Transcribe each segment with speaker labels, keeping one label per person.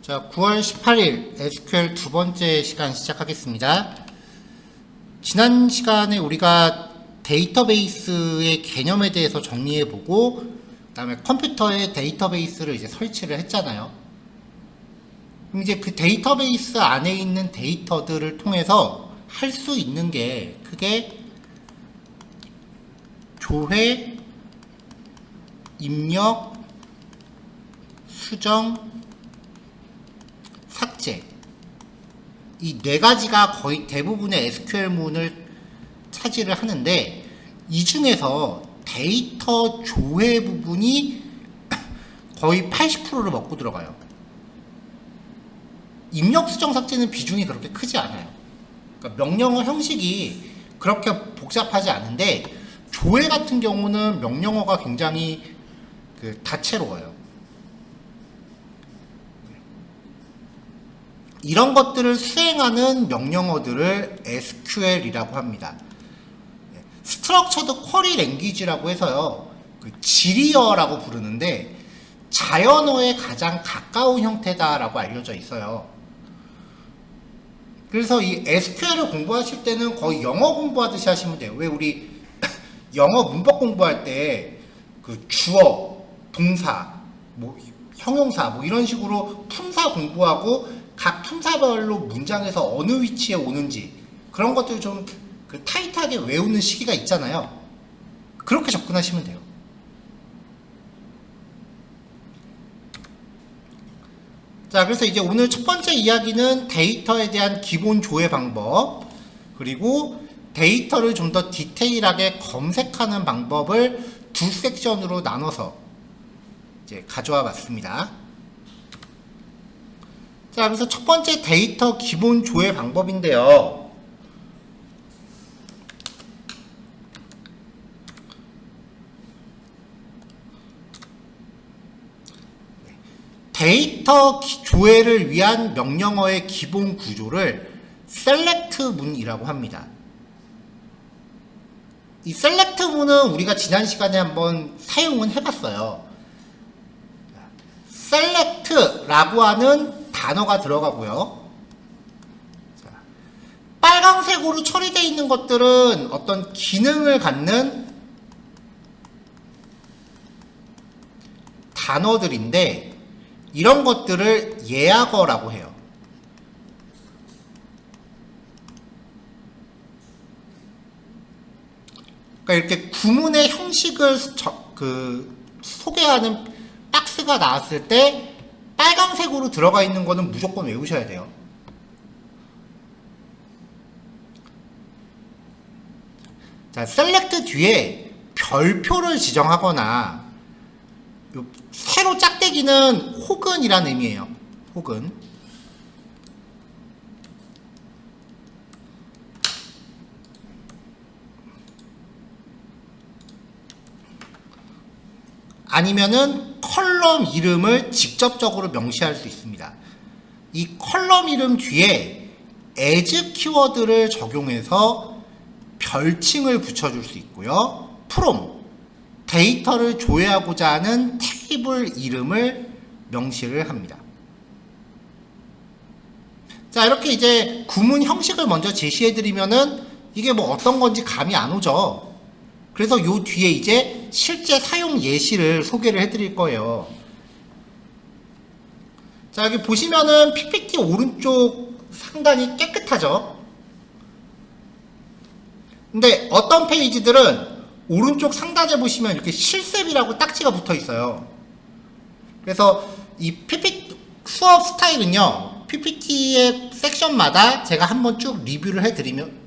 Speaker 1: 자, 9월 18일 SQL 두 번째 시간 시작하겠습니다. 지난 시간에 우리가 데이터베이스의 개념에 대해서 정리해보고, 그 다음에 컴퓨터에 데이터베이스를 이제 설치를 했잖아요. 그럼 이제 그 데이터베이스 안에 있는 데이터들을 통해서 할 수 있는 게 그게 조회, 입력, 수정, 삭제, 이 네 가지가 거의 대부분의 SQL문을 차지를 하는데, 이 중에서 데이터 조회 부분이 거의 80%를 먹고 들어가요. 입력, 수정, 삭제는 비중이 그렇게 크지 않아요. 그러니까 명령어 형식이 그렇게 복잡하지 않은데, 조회 같은 경우는 명령어가 굉장히 다채로워요. 이런 것들을 수행하는 명령어들을 SQL이라고 합니다. 스트럭처드 쿼리 랭귀지라고 해서요, 지리어라고 부르는데 자연어에 가장 가까운 형태다라고 알려져 있어요. 그래서 이 SQL을 공부하실 때는 거의 영어 공부하듯이 하시면 돼요. 왜 우리 영어 문법 공부할 때 주어, 동사, 형용사 이런 식으로 품사 공부하고 각 품사별로 문장에서 어느 위치에 오는지 그런 것들 좀 타이트하게 외우는 시기가 있잖아요. 그렇게 접근하시면 돼요. 자, 그래서 이제 오늘 첫 번째 이야기는 데이터에 대한 기본 조회 방법, 그리고 데이터를 좀 더 디테일하게 검색하는 방법을 두 섹션으로 나눠서 이제 가져와 봤습니다. 자, 그래서 첫 번째 데이터 기본 조회 방법인데요. 데이터 조회를 위한 명령어의 기본 구조를 셀렉트 문이라고 합니다. 이 셀렉트 문은 우리가 지난 시간에 한번 사용은 해봤어요. 셀렉트라고 하는 단어가 들어가고요. 빨강색으로 처리되어 있는 것들은 어떤 기능을 갖는 단어들인데, 이런 것들을 예약어라고 해요. 그러니까 이렇게 구문의 형식을 소개하는 박스가 나왔을 때 빨강색으로 들어가 있는 거는 무조건 외우셔야 돼요. 자, 셀렉트 뒤에 별표를 지정하거나, 세로 짝대기는 혹은이라는 의미예요. 혹은. 아니면은 컬럼 이름을 직접적으로 명시할 수 있습니다. 이 컬럼 이름 뒤에 as 키워드를 적용해서 별칭을 붙여줄 수 있고요. from, 데이터를 조회하고자 하는 테이블 이름을 명시를 합니다. 자, 이렇게 이제 구문 형식을 먼저 제시해드리면은 이게 어떤 건지 감이 안 오죠. 그래서 요 뒤에 이제 실제 사용 예시를 소개를 해드릴 거예요. 자, 여기 보시면은 PPT 오른쪽 상단이 깨끗하죠. 근데 어떤 페이지들은 오른쪽 상단에 보시면 이렇게 실습이라고 딱지가 붙어 있어요. 그래서 이 PPT 수업 스타일은요, PPT의 섹션마다 제가 한번 쭉 리뷰를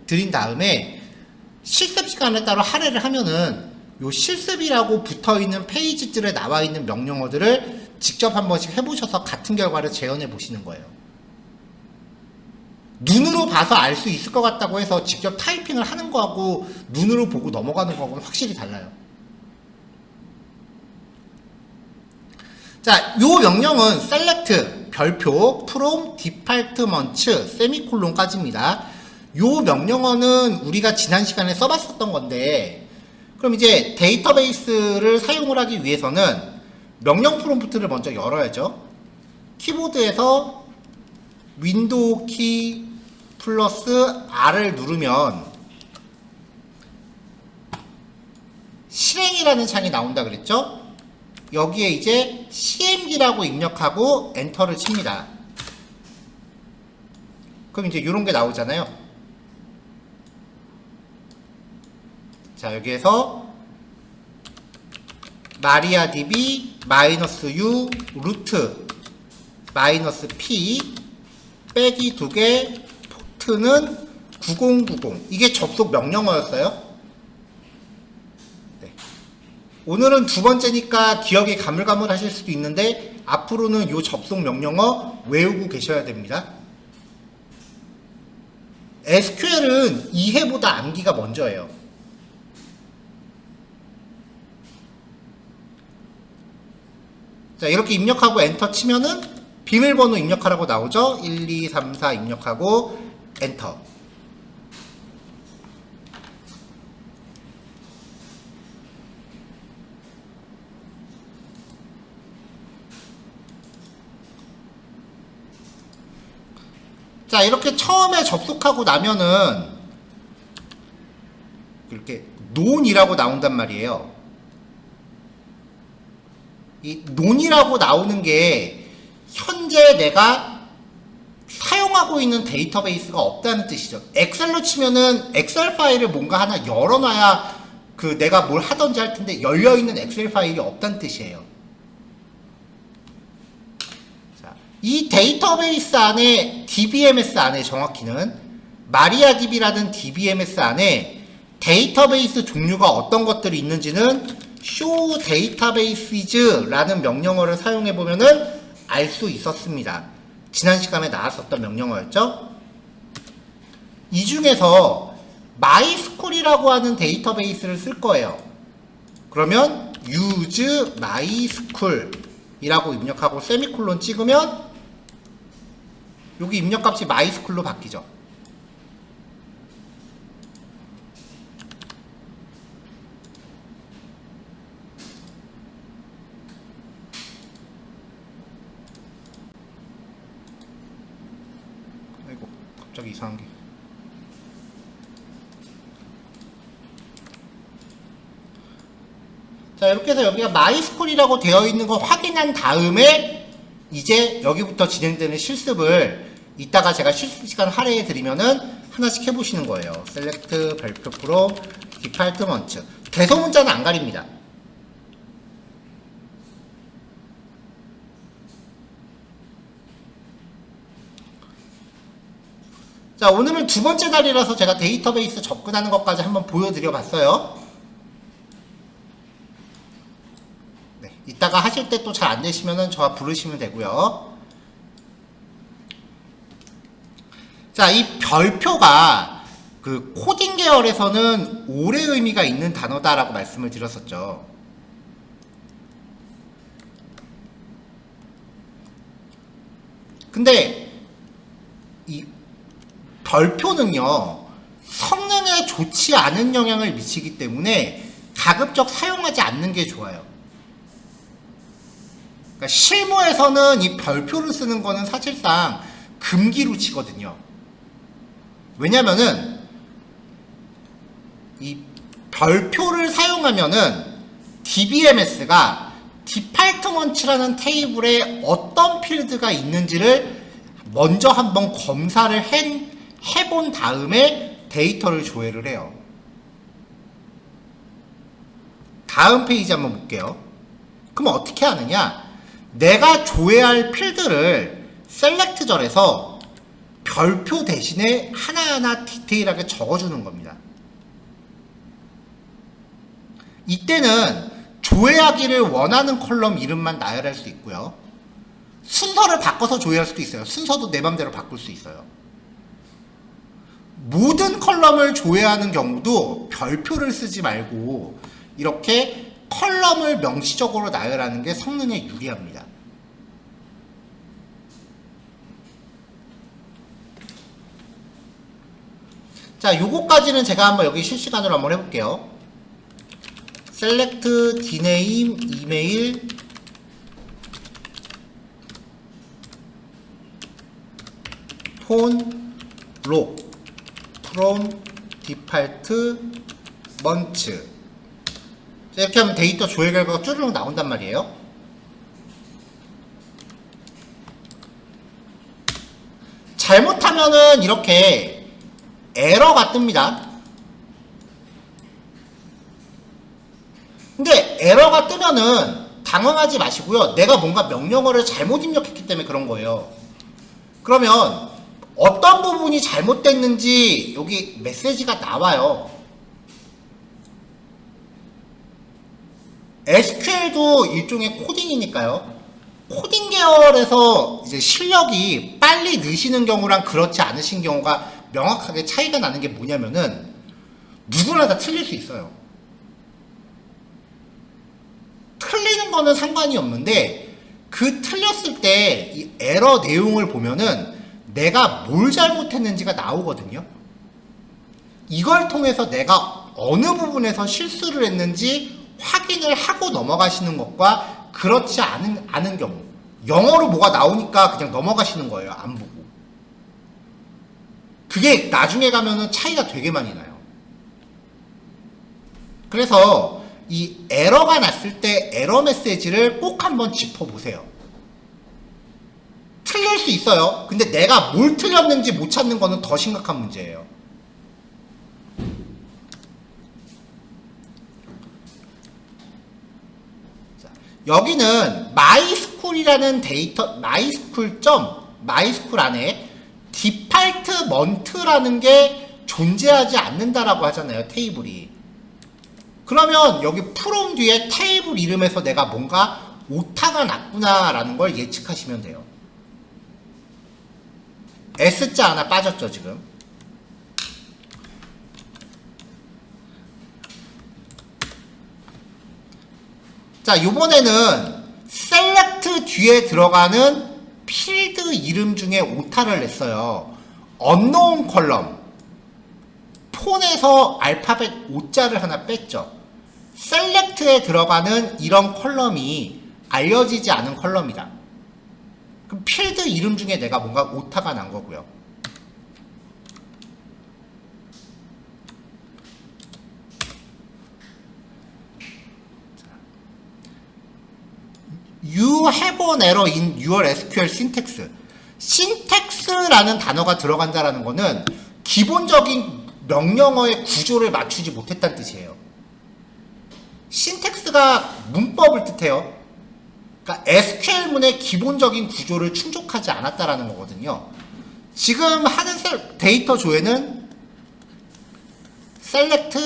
Speaker 1: 드린 다음에 실습 시간을 따로 할애를 하면은 요 실습이라고 붙어 있는 페이지들에 나와 있는 명령어들을 직접 한 번씩 해보셔서 같은 결과를 재현해 보시는 거예요. 눈으로 봐서 알 수 있을 것 같다고 해서 직접 타이핑을 하는 거하고 눈으로 보고 넘어가는 거하고는 확실히 달라요. 자, 요 명령은 select, 별표, from, department, 세미콜론까지입니다. 요 명령어는 우리가 지난 시간에 써봤었던 건데, 그럼 이제 데이터베이스를 사용을 하기 위해서는 명령 프롬프트를 먼저 열어야죠. 키보드에서 윈도우 키 플러스 R을 누르면 실행이라는 창이 나온다 그랬죠? 여기에 이제 CMD라고 입력하고 엔터를 칩니다. 그럼 이제 이런 게 나오잖아요. 자, 여기에서 mariadb -u 루트 -p 빼기 2개 포트는 9090. 이게 접속 명령어였어요. 네. 오늘은 두 번째니까 기억이 가물가물하실 수도 있는데 앞으로는 이 접속 명령어 외우고 계셔야 됩니다. SQL은 이해보다 암기가 먼저예요. 자, 이렇게 입력하고 엔터 치면은 비밀번호 입력하라고 나오죠? 1, 2, 3, 4 입력하고 엔터. 자, 이렇게 처음에 접속하고 나면은 이렇게 논이라고 나온단 말이에요. 이 논이라고 나오는 게 현재 내가 사용하고 있는 데이터베이스가 없다는 뜻이죠. 엑셀로 치면은 엑셀 파일을 뭔가 하나 열어놔야 그 내가 뭘 하던지 할 텐데 열려있는 엑셀 파일이 없다는 뜻이에요. 자, 이 데이터베이스 안에 DBMS 안에 정확히는 마리아DB라는 DBMS 안에 데이터베이스 종류가 어떤 것들이 있는지는 show databases 라는 명령어를 사용해 보면은 알 수 있었습니다. 지난 시간에 나왔었던 명령어였죠. 이 중에서 MySQL이라고 하는 데이터베이스를 쓸 거예요. 그러면 use MySQL 이라고 입력하고 세미콜론 찍으면 여기 입력값이 MySQL로 바뀌죠. 아이고, 갑자기 이상한 게. 자, 이렇게 해서 여기가 MySQL이라고 되어 있는 거 확인한 다음에 이제 여기부터 진행되는 실습을 이따가 제가 실습 시간 할애해 드리면은 하나씩 해보시는 거예요. select 별표 from department. 대소문자는 안 가립니다. 자, 오늘은 두 번째 날이라서 제가 데이터베이스 접근하는 것까지 한번 보여드려 봤어요. 네, 이따가 하실 때 또 잘 안 되시면은 저와 부르시면 되고요. 자, 이 별표가 그 코딩 계열에서는 오래 의미가 있는 단어다라고 말씀을 드렸었죠. 근데 이 별표는요, 성능에 좋지 않은 영향을 미치기 때문에 가급적 사용하지 않는 게 좋아요. 그러니까 실무에서는 이 별표를 쓰는 거는 사실상 금기로 치거든요. 왜냐면은 이 별표를 사용하면은 DBMS가 디파트먼트라는 테이블에 어떤 필드가 있는지를 먼저 한번 검사를 해본 다음에 데이터를 조회를 해요. 다음 페이지 한번 볼게요. 그럼 어떻게 하느냐? 내가 조회할 필드를 셀렉트절에서 별표 대신에 하나하나 디테일하게 적어주는 겁니다. 이때는 조회하기를 원하는 컬럼 이름만 나열할 수 있고요. 순서를 바꿔서 조회할 수도 있어요. 순서도 내 맘대로 바꿀 수 있어요. 모든 컬럼을 조회하는 경우도 별표를 쓰지 말고 이렇게 컬럼을 명시적으로 나열하는 게 성능에 유리합니다. 자, 요거까지는 제가 한번 여기 실시간으로 한번 해볼게요. select dname email 폰 록 from default month. 이렇게 하면 데이터 조회 결과가 쭈르륵 나온단 말이에요. 잘못하면은 이렇게 에러가 뜹니다. 근데 에러가 뜨면은 당황하지 마시고요. 내가 뭔가 명령어를 잘못 입력했기 때문에 그런 거예요. 그러면 어떤 부분이 잘못됐는지 여기 메시지가 나와요. SQL도 일종의 코딩이니까요. 코딩 계열에서 이제 실력이 빨리 느시는 경우랑 그렇지 않으신 경우가 명확하게 차이가 나는 게 뭐냐면은 누구나 다 틀릴 수 있어요. 틀리는 거는 상관이 없는데 그 틀렸을 때 이 에러 내용을 보면은 내가 뭘 잘못했는지가 나오거든요. 이걸 통해서 내가 어느 부분에서 실수를 했는지 확인을 하고 넘어가시는 것과 그렇지 않은 경우, 영어로 뭐가 나오니까 그냥 넘어가시는 거예요. 안 보고. 그게 나중에 가면은 차이가 되게 많이 나요. 그래서 이 에러가 났을 때 에러 메시지를 꼭 한번 짚어보세요. 틀릴 수 있어요. 근데 내가 뭘 틀렸는지 못 찾는 거는 더 심각한 문제예요. 자, 여기는 MySQL이라는 데이터, MySQL 안에 디팔트 먼트라는 게 존재하지 않는다라고 하잖아요. 테이블이. 그러면 여기 프롬 뒤에 테이블 이름에서 내가 뭔가 오타가 났구나라는 걸 예측하시면 돼요. S자 하나 빠졌죠, 지금. 자, 요번에는 select 뒤에 들어가는 필드 이름 중에 오타를 냈어요. unknown 컬럼. 폰에서 알파벳 O자를 하나 뺐죠. select에 들어가는 이런 컬럼이 알려지지 않은 컬럼이다. 그럼 필드 이름 중에 내가 뭔가 오타가 난 거고요. You have an error in your SQL syntax. syntax라는 단어가 들어간다라는 거는 기본적인 명령어의 구조를 맞추지 못했다는 뜻이에요. syntax가 문법을 뜻해요. 그러니까 SQL문의 기본적인 구조를 충족하지 않았다라는 거거든요. 지금 하는 데이터 조회는 select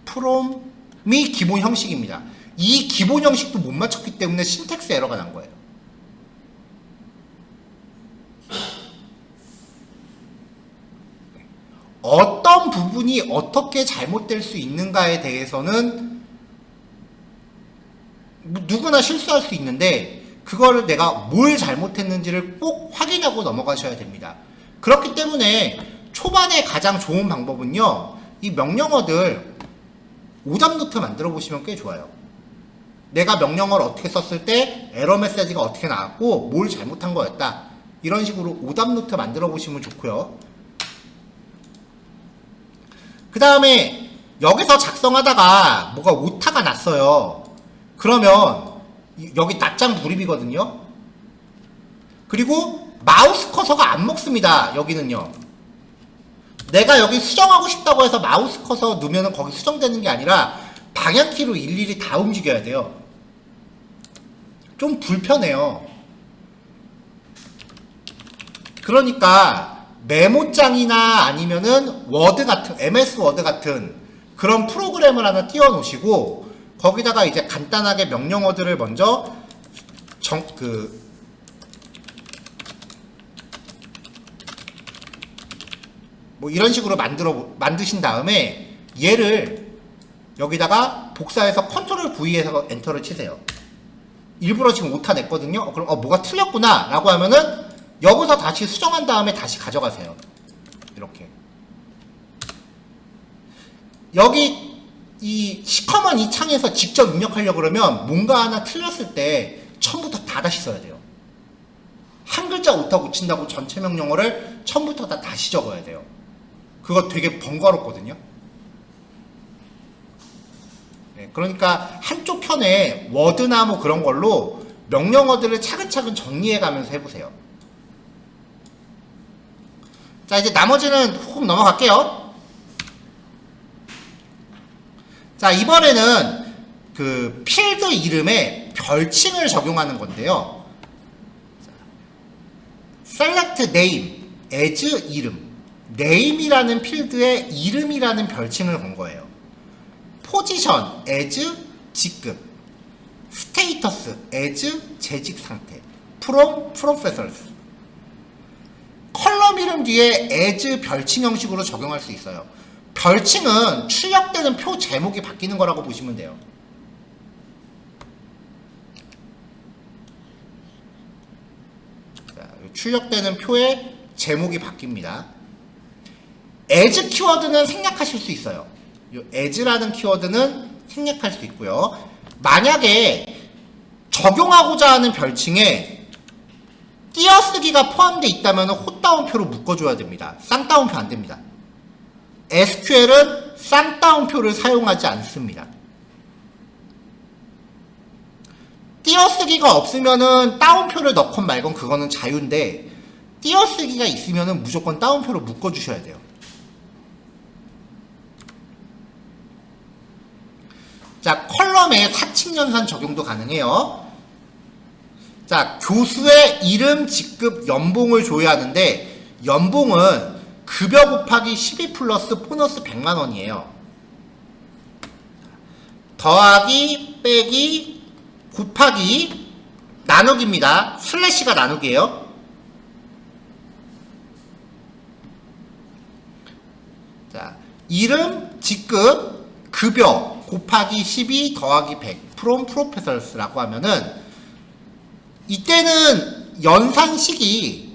Speaker 1: from이 기본 형식입니다. 이 기본 형식도 못 맞췄기 때문에 신텍스 에러가 난 거예요. 어떤 부분이 어떻게 잘못될 수 있는가에 대해서는 누구나 실수할 수 있는데 그거를 내가 뭘 잘못했는지를 꼭 확인하고 넘어가셔야 됩니다. 그렇기 때문에 초반에 가장 좋은 방법은요, 이 명령어들 오답 노트 만들어 보시면 꽤 좋아요. 내가 명령어를 어떻게 썼을 때 에러 메시지가 어떻게 나왔고 뭘 잘못한 거였다, 이런 식으로 오답 노트 만들어 보시면 좋고요. 그 다음에 여기서 작성하다가 뭐가 오타가 났어요. 그러면 여기 낱장 불입이거든요. 그리고 마우스 커서가 안 먹습니다. 여기는요. 내가 여기 수정하고 싶다고 해서 마우스 커서 넣으면 거기 수정되는 게 아니라 방향키로 일일이 다 움직여야 돼요. 좀 불편해요. 그러니까 메모장이나 아니면은 워드 같은, MS 워드 같은 그런 프로그램을 하나 띄워 놓으시고 거기다가 이제 간단하게 명령어들을 먼저 뭐 이런 식으로 만드신 다음에 얘를 여기다가 복사해서 컨트롤 V에서 엔터를 치세요. 일부러 지금 오타 냈거든요. 그럼 뭐가 틀렸구나 라고 하면은 여기서 다시 수정한 다음에 다시 가져가세요. 이렇게. 여기 이 시커먼 이 창에서 직접 입력하려고 그러면 뭔가 하나 틀렸을 때 처음부터 다 다시 써야 돼요. 한 글자 오타 고친다고 전체 명령어를 처음부터 다시 적어야 돼요. 그거 되게 번거롭거든요. 네, 그러니까 한쪽 편에 워드나 뭐 그런 걸로 명령어들을 차근차근 정리해가면서 해보세요. 자, 이제 나머지는 조금 넘어갈게요. 자, 이번에는 그 필드 이름에 별칭을 적용하는 건데요. select name as 이름. name이라는 필드에 이름이라는 별칭을 건 거예요. position as 직급. status as 재직 상태. from professors. 컬럼 이름 뒤에 as 별칭 형식으로 적용할 수 있어요. 별칭은 출력되는 표 제목이 바뀌는 거라고 보시면 돼요. 자, 출력되는 표의 제목이 바뀝니다. as 키워드는 생략하실 수 있어요. 이 as라는 키워드는 생략할 수 있고요. 만약에 적용하고자 하는 별칭에 띄어쓰기가 포함되어 있다면 헛다운표로 묶어줘야 됩니다. 쌍따옴표 안 됩니다. SQL은 쌍따옴표를 사용하지 않습니다. 띄어쓰기가 없으면은 따옴표를 넣건 말건 그거는 자유인데, 띄어쓰기가 있으면은 무조건 따옴표로 묶어주셔야 돼요. 자, 컬럼에 사칙연산 적용도 가능해요. 자, 교수의 이름, 직급, 연봉을 조회하는데, 연봉은 급여 곱하기 12 플러스 보너스 100만원이에요. 더하기, 빼기, 곱하기, 나누기입니다. 슬래시가 나누기예요. 자, 이름, 직급, 급여 곱하기 12 더하기 100 from professors라고 하면은, 이때는 연산식이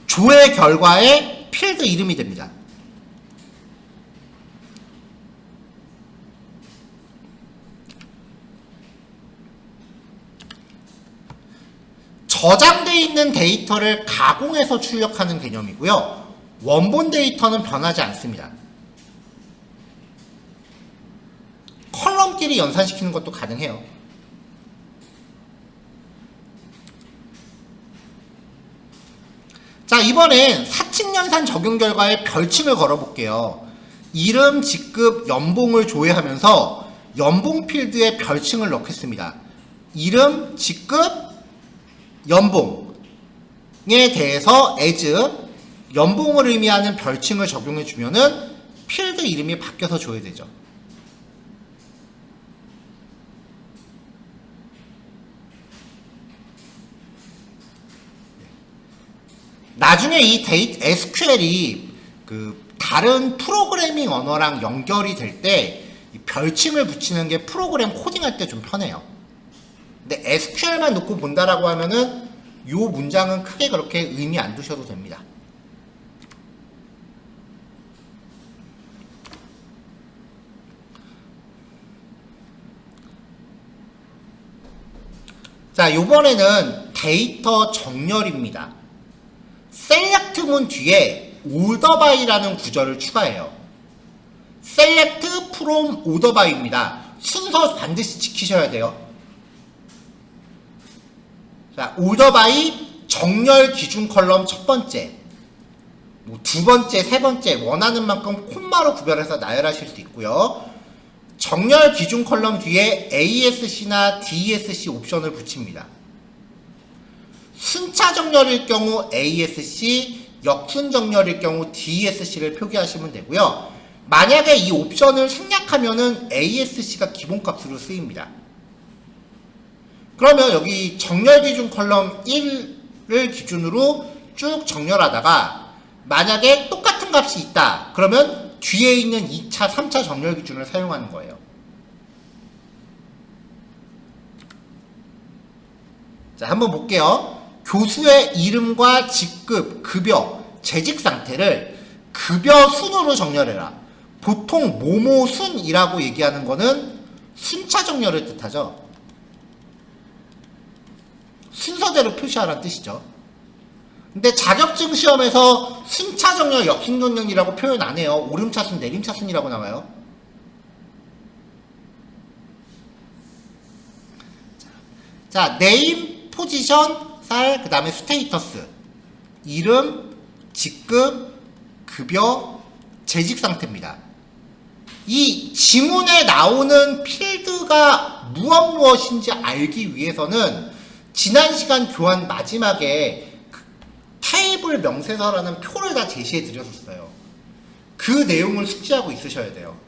Speaker 1: 조회 결과의 필드 이름이 됩니다. 저장되어 있는 데이터를 가공해서 출력하는 개념이고요. 원본 데이터는 변하지 않습니다. 컬럼끼리 연산시키는 것도 가능해요. 자, 이번엔 사칙연산 적용 결과에 별칭을 걸어볼게요. 이름, 직급, 연봉을 조회하면서 연봉 필드에 별칭을 넣겠습니다. 이름, 직급, 연봉에 대해서 as 연봉을 의미하는 별칭을 적용해주면은 필드 이름이 바뀌어서 조회되죠. 나중에 이 SQL이 그 다른 프로그래밍 언어랑 연결이 될 때 별칭을 붙이는 게 프로그램 코딩할 때 좀 편해요. 근데 SQL만 놓고 본다라고 하면은 요 문장은 크게 그렇게 의미 안 두셔도 됩니다. 자, 요번에는 데이터 정렬입니다. select 문 뒤에 order by라는 구절을 추가해요. select from order by입니다. 순서 반드시 지키셔야 돼요. 자, order by 정렬 기준 컬럼 첫 번째, 뭐 두 번째, 세 번째 원하는 만큼 콤마로 구별해서 나열하실 수 있고요. 정렬 기준 컬럼 뒤에 ASC나 DSC 옵션을 붙입니다. 순차 정렬일 경우 ASC, 역순 정렬일 경우 DSC를 표기하시면 되고요. 만약에 이 옵션을 생략하면은 ASC가 기본값으로 쓰입니다. 그러면 여기 정렬 기준 컬럼 1을 기준으로 쭉 정렬하다가 만약에 똑같은 값이 있다. 그러면 뒤에 있는 2차, 3차 정렬 기준을 사용하는 거예요. 자, 한번 볼게요. 교수의 이름과 직급, 급여, 재직 상태를 급여 순으로 정렬해라. 보통 뭐뭐 순이라고 얘기하는 거는 순차 정렬을 뜻하죠. 순서대로 표시하라는 뜻이죠. 근데 자격증 시험에서 순차정렬, 역순정렬이라고 표현 안 해요. 오름차순, 내림차순이라고 나와요. 자, 네임, 포지션, 쌀, 그 다음에 스테이터스. 이름, 직급, 급여, 재직 상태입니다. 이 지문에 나오는 필드가 무엇인지 알기 위해서는 지난 시간 교환 마지막에 테이블 명세서라는 표를 다 제시해 드렸었어요. 그 내용을 숙지하고 있으셔야 돼요.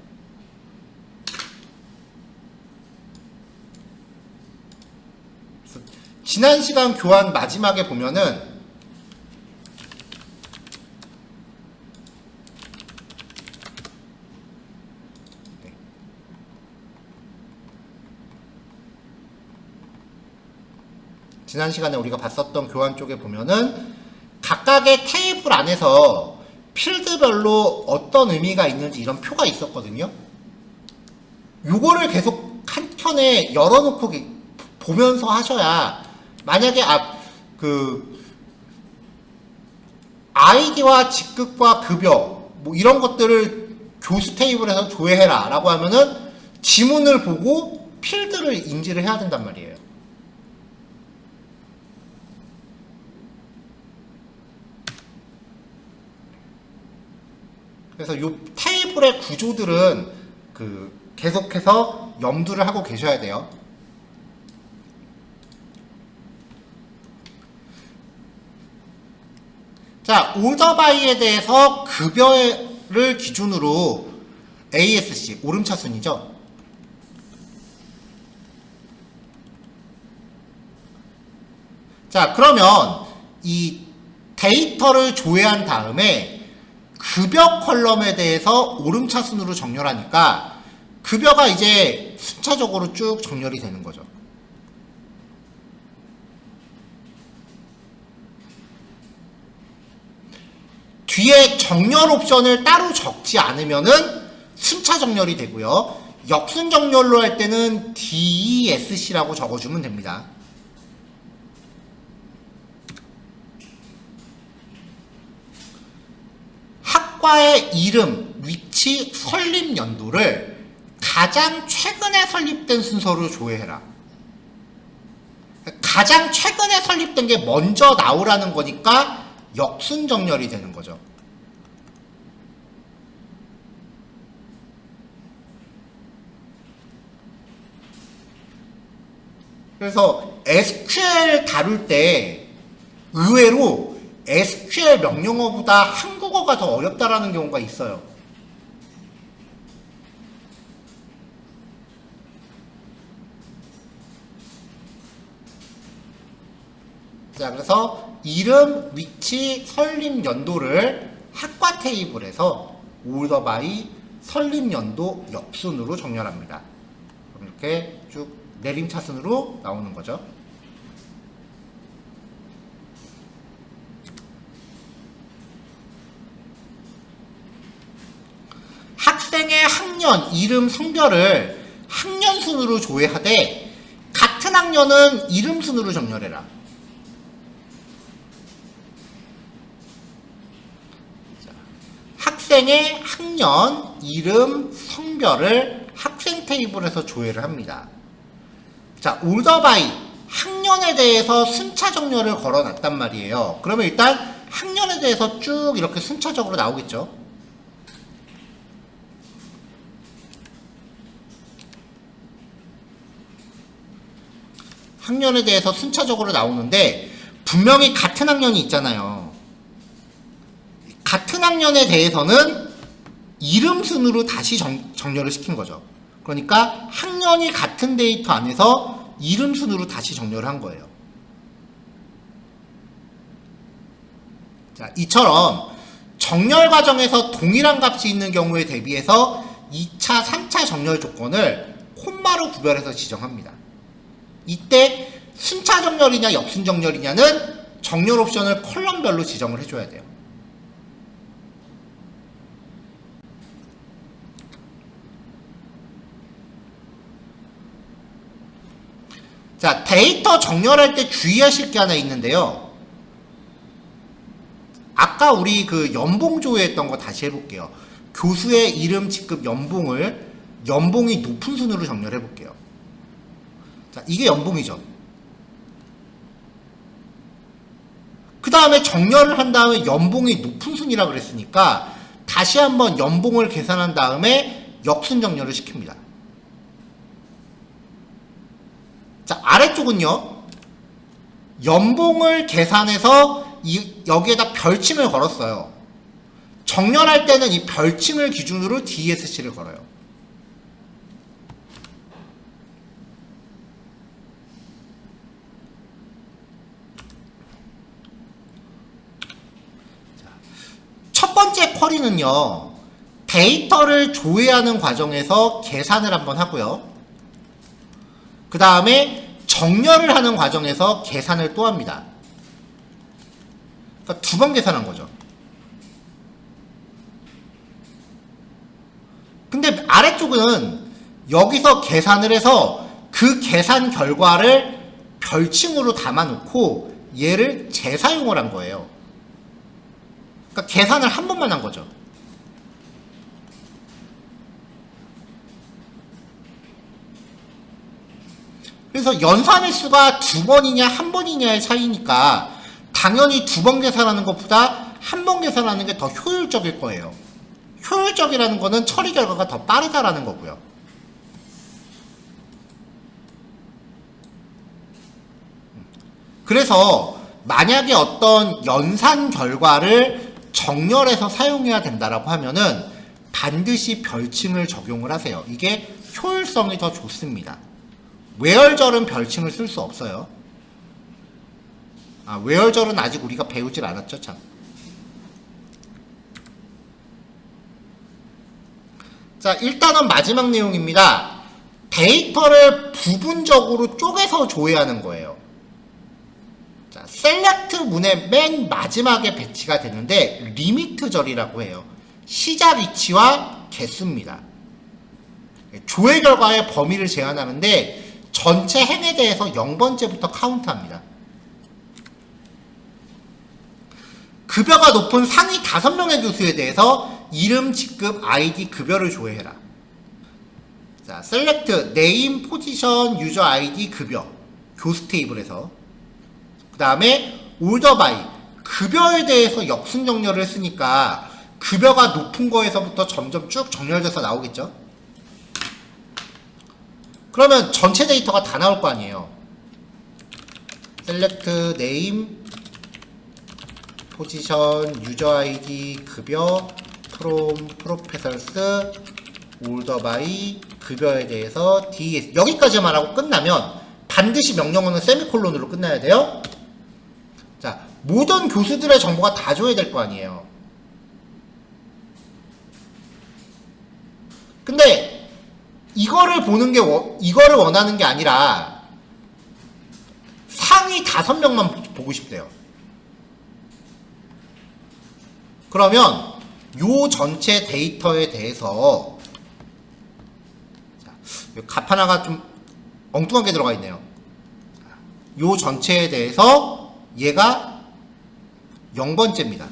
Speaker 1: 지난 시간 교환 마지막에 보면은 지난 시간에 우리가 봤었던 교환 쪽에 보면은 각각의 테이블 안에서 필드별로 어떤 의미가 있는지 이런 표가 있었거든요. 요거를 계속 한 켠에 열어놓고 보면서 하셔야, 만약에 아이디와 직급과 급여 뭐 이런 것들을 교수 테이블에서 조회해라 라고 하면은 지문을 보고 필드를 인지를 해야 된단 말이에요. 그래서 요 테이블의 구조들은 계속해서 염두를 하고 계셔야 돼요. 자, 오더바이에 대해서 급여를 기준으로 ASC, 오름차순이죠. 자, 그러면 이 데이터를 조회한 다음에 급여 컬럼에 대해서 오름차순으로 정렬하니까 급여가 이제 순차적으로 쭉 정렬이 되는 거죠. 뒤에 정렬 옵션을 따로 적지 않으면은 순차 정렬이 되고요. 역순 정렬로 할 때는 DESC라고 적어주면 됩니다. 학과의 이름, 위치, 설립 연도를 가장 최근에 설립된 순서로 조회해라. 가장 최근에 설립된 게 먼저 나오라는 거니까 역순 정렬이 되는 거죠. 그래서 SQL 다룰 때 의외로 SQL 명령어보다 한국어가 더 어렵다라는 경우가 있어요. 자, 그래서 이름, 위치, 설립 연도를 학과 테이블에서 order by 설립 연도 역순으로 정렬합니다. 그럼 이렇게 쭉 내림차순으로 나오는 거죠. 학생의 학년, 이름, 성별을 학년 순으로 조회하되 같은 학년은 이름 순으로 정렬해라. 학생의 학년, 이름, 성별을 학생 테이블에서 조회를 합니다. 자, order by 학년에 대해서 순차 정렬을 걸어놨단 말이에요. 그러면 일단 학년에 대해서 쭉 이렇게 순차적으로 나오겠죠. 학년에 대해서 순차적으로 나오는데 분명히 같은 학년이 있잖아요. 같은 학년에 대해서는 이름 순으로 다시 정렬을 시킨 거죠. 그러니까 학년이 같은 데이터 안에서 이름 순으로 다시 정렬을 한 거예요. 자, 이처럼 정렬 과정에서 동일한 값이 있는 경우에 대비해서 2차, 3차 정렬 조건을 콤마로 구별해서 지정합니다. 이때 순차 정렬이냐 역순 정렬이냐는 정렬 옵션을 컬럼별로 지정을 해줘야 돼요. 자, 데이터 정렬할 때 주의하실 게 하나 있는데요. 아까 우리 그 연봉 조회했던 거 다시 해볼게요. 교수의 이름, 직급, 연봉이 높은 순으로 정렬해 볼게요. 자, 이게 연봉이죠. 그 다음에 정렬을 한 다음에 연봉이 높은 순이라 그랬으니까 다시 한번 연봉을 계산한 다음에 역순 정렬을 시킵니다. 자, 아래쪽은요, 연봉을 계산해서 여기에다 별칭을 걸었어요. 정렬할 때는 이 별칭을 기준으로 DSC를 걸어요. 첫 번째 쿼리는요, 데이터를 조회하는 과정에서 계산을 한번 하고요. 그 다음에 정렬을 하는 과정에서 계산을 또 합니다. 그러니까 두 번 계산한 거죠. 근데 아래쪽은 여기서 계산을 해서 그 계산 결과를 별칭으로 담아놓고 얘를 재사용을 한 거예요. 그러니까 계산을 한 번만 한 거죠. 그래서 연산의 수가 두 번이냐 한 번이냐의 차이니까 당연히 두 번 계산하는 것보다 한 번 계산하는 게 더 효율적일 거예요. 효율적이라는 거는 처리 결과가 더 빠르다라는 거고요. 그래서 만약에 어떤 연산 결과를 정렬해서 사용해야 된다라고 하면은 반드시 별칭을 적용을 하세요. 이게 효율성이 더 좋습니다. 외열절은 별칭을 쓸 수 없어요. 외열절은 아직 우리가 배우질 않았죠, 참. 자, 일단은 마지막 내용입니다. 데이터를 부분적으로 쪼개서 조회하는 거예요. 자, 셀렉트 문의 맨 마지막에 배치가 되는데 리미트 절이라고 해요. 시작 위치와 개수입니다. 조회 결과의 범위를 제한하는데 전체 행에 대해서 0번째부터 카운트합니다. 급여가 높은 상위 5명의 교수에 대해서 이름, 직급, 아이디, 급여를 조회해라. 자, 셀렉트, 네임, 포지션, 유저 아이디, 급여. 교수 테이블에서. 그 다음에 올더 바이, 급여에 대해서 역순 정렬을 했으니까 급여가 높은 거에서부터 점점 쭉 정렬돼서 나오겠죠? 그러면 전체 데이터가 다 나올 거 아니에요. 셀렉트, 네임, 포지션, 유저 아이디, 급여, from, 프로페서스, 올더 바이, 급여에 대해서 DS. 여기까지만 하고 끝나면 반드시 명령어는 세미콜론으로 끝나야 돼요. 자, 모든 교수들의 정보가 다 줘야 될 거 아니에요. 근데 이거를 보는 게 이거를 원하는 게 아니라 상위 5명만 보고 싶대요. 그러면 요 전체 데이터에 대해서 값 하나가 좀 엉뚱하게 들어가 있네요. 요 전체에 대해서 얘가 0번째입니다.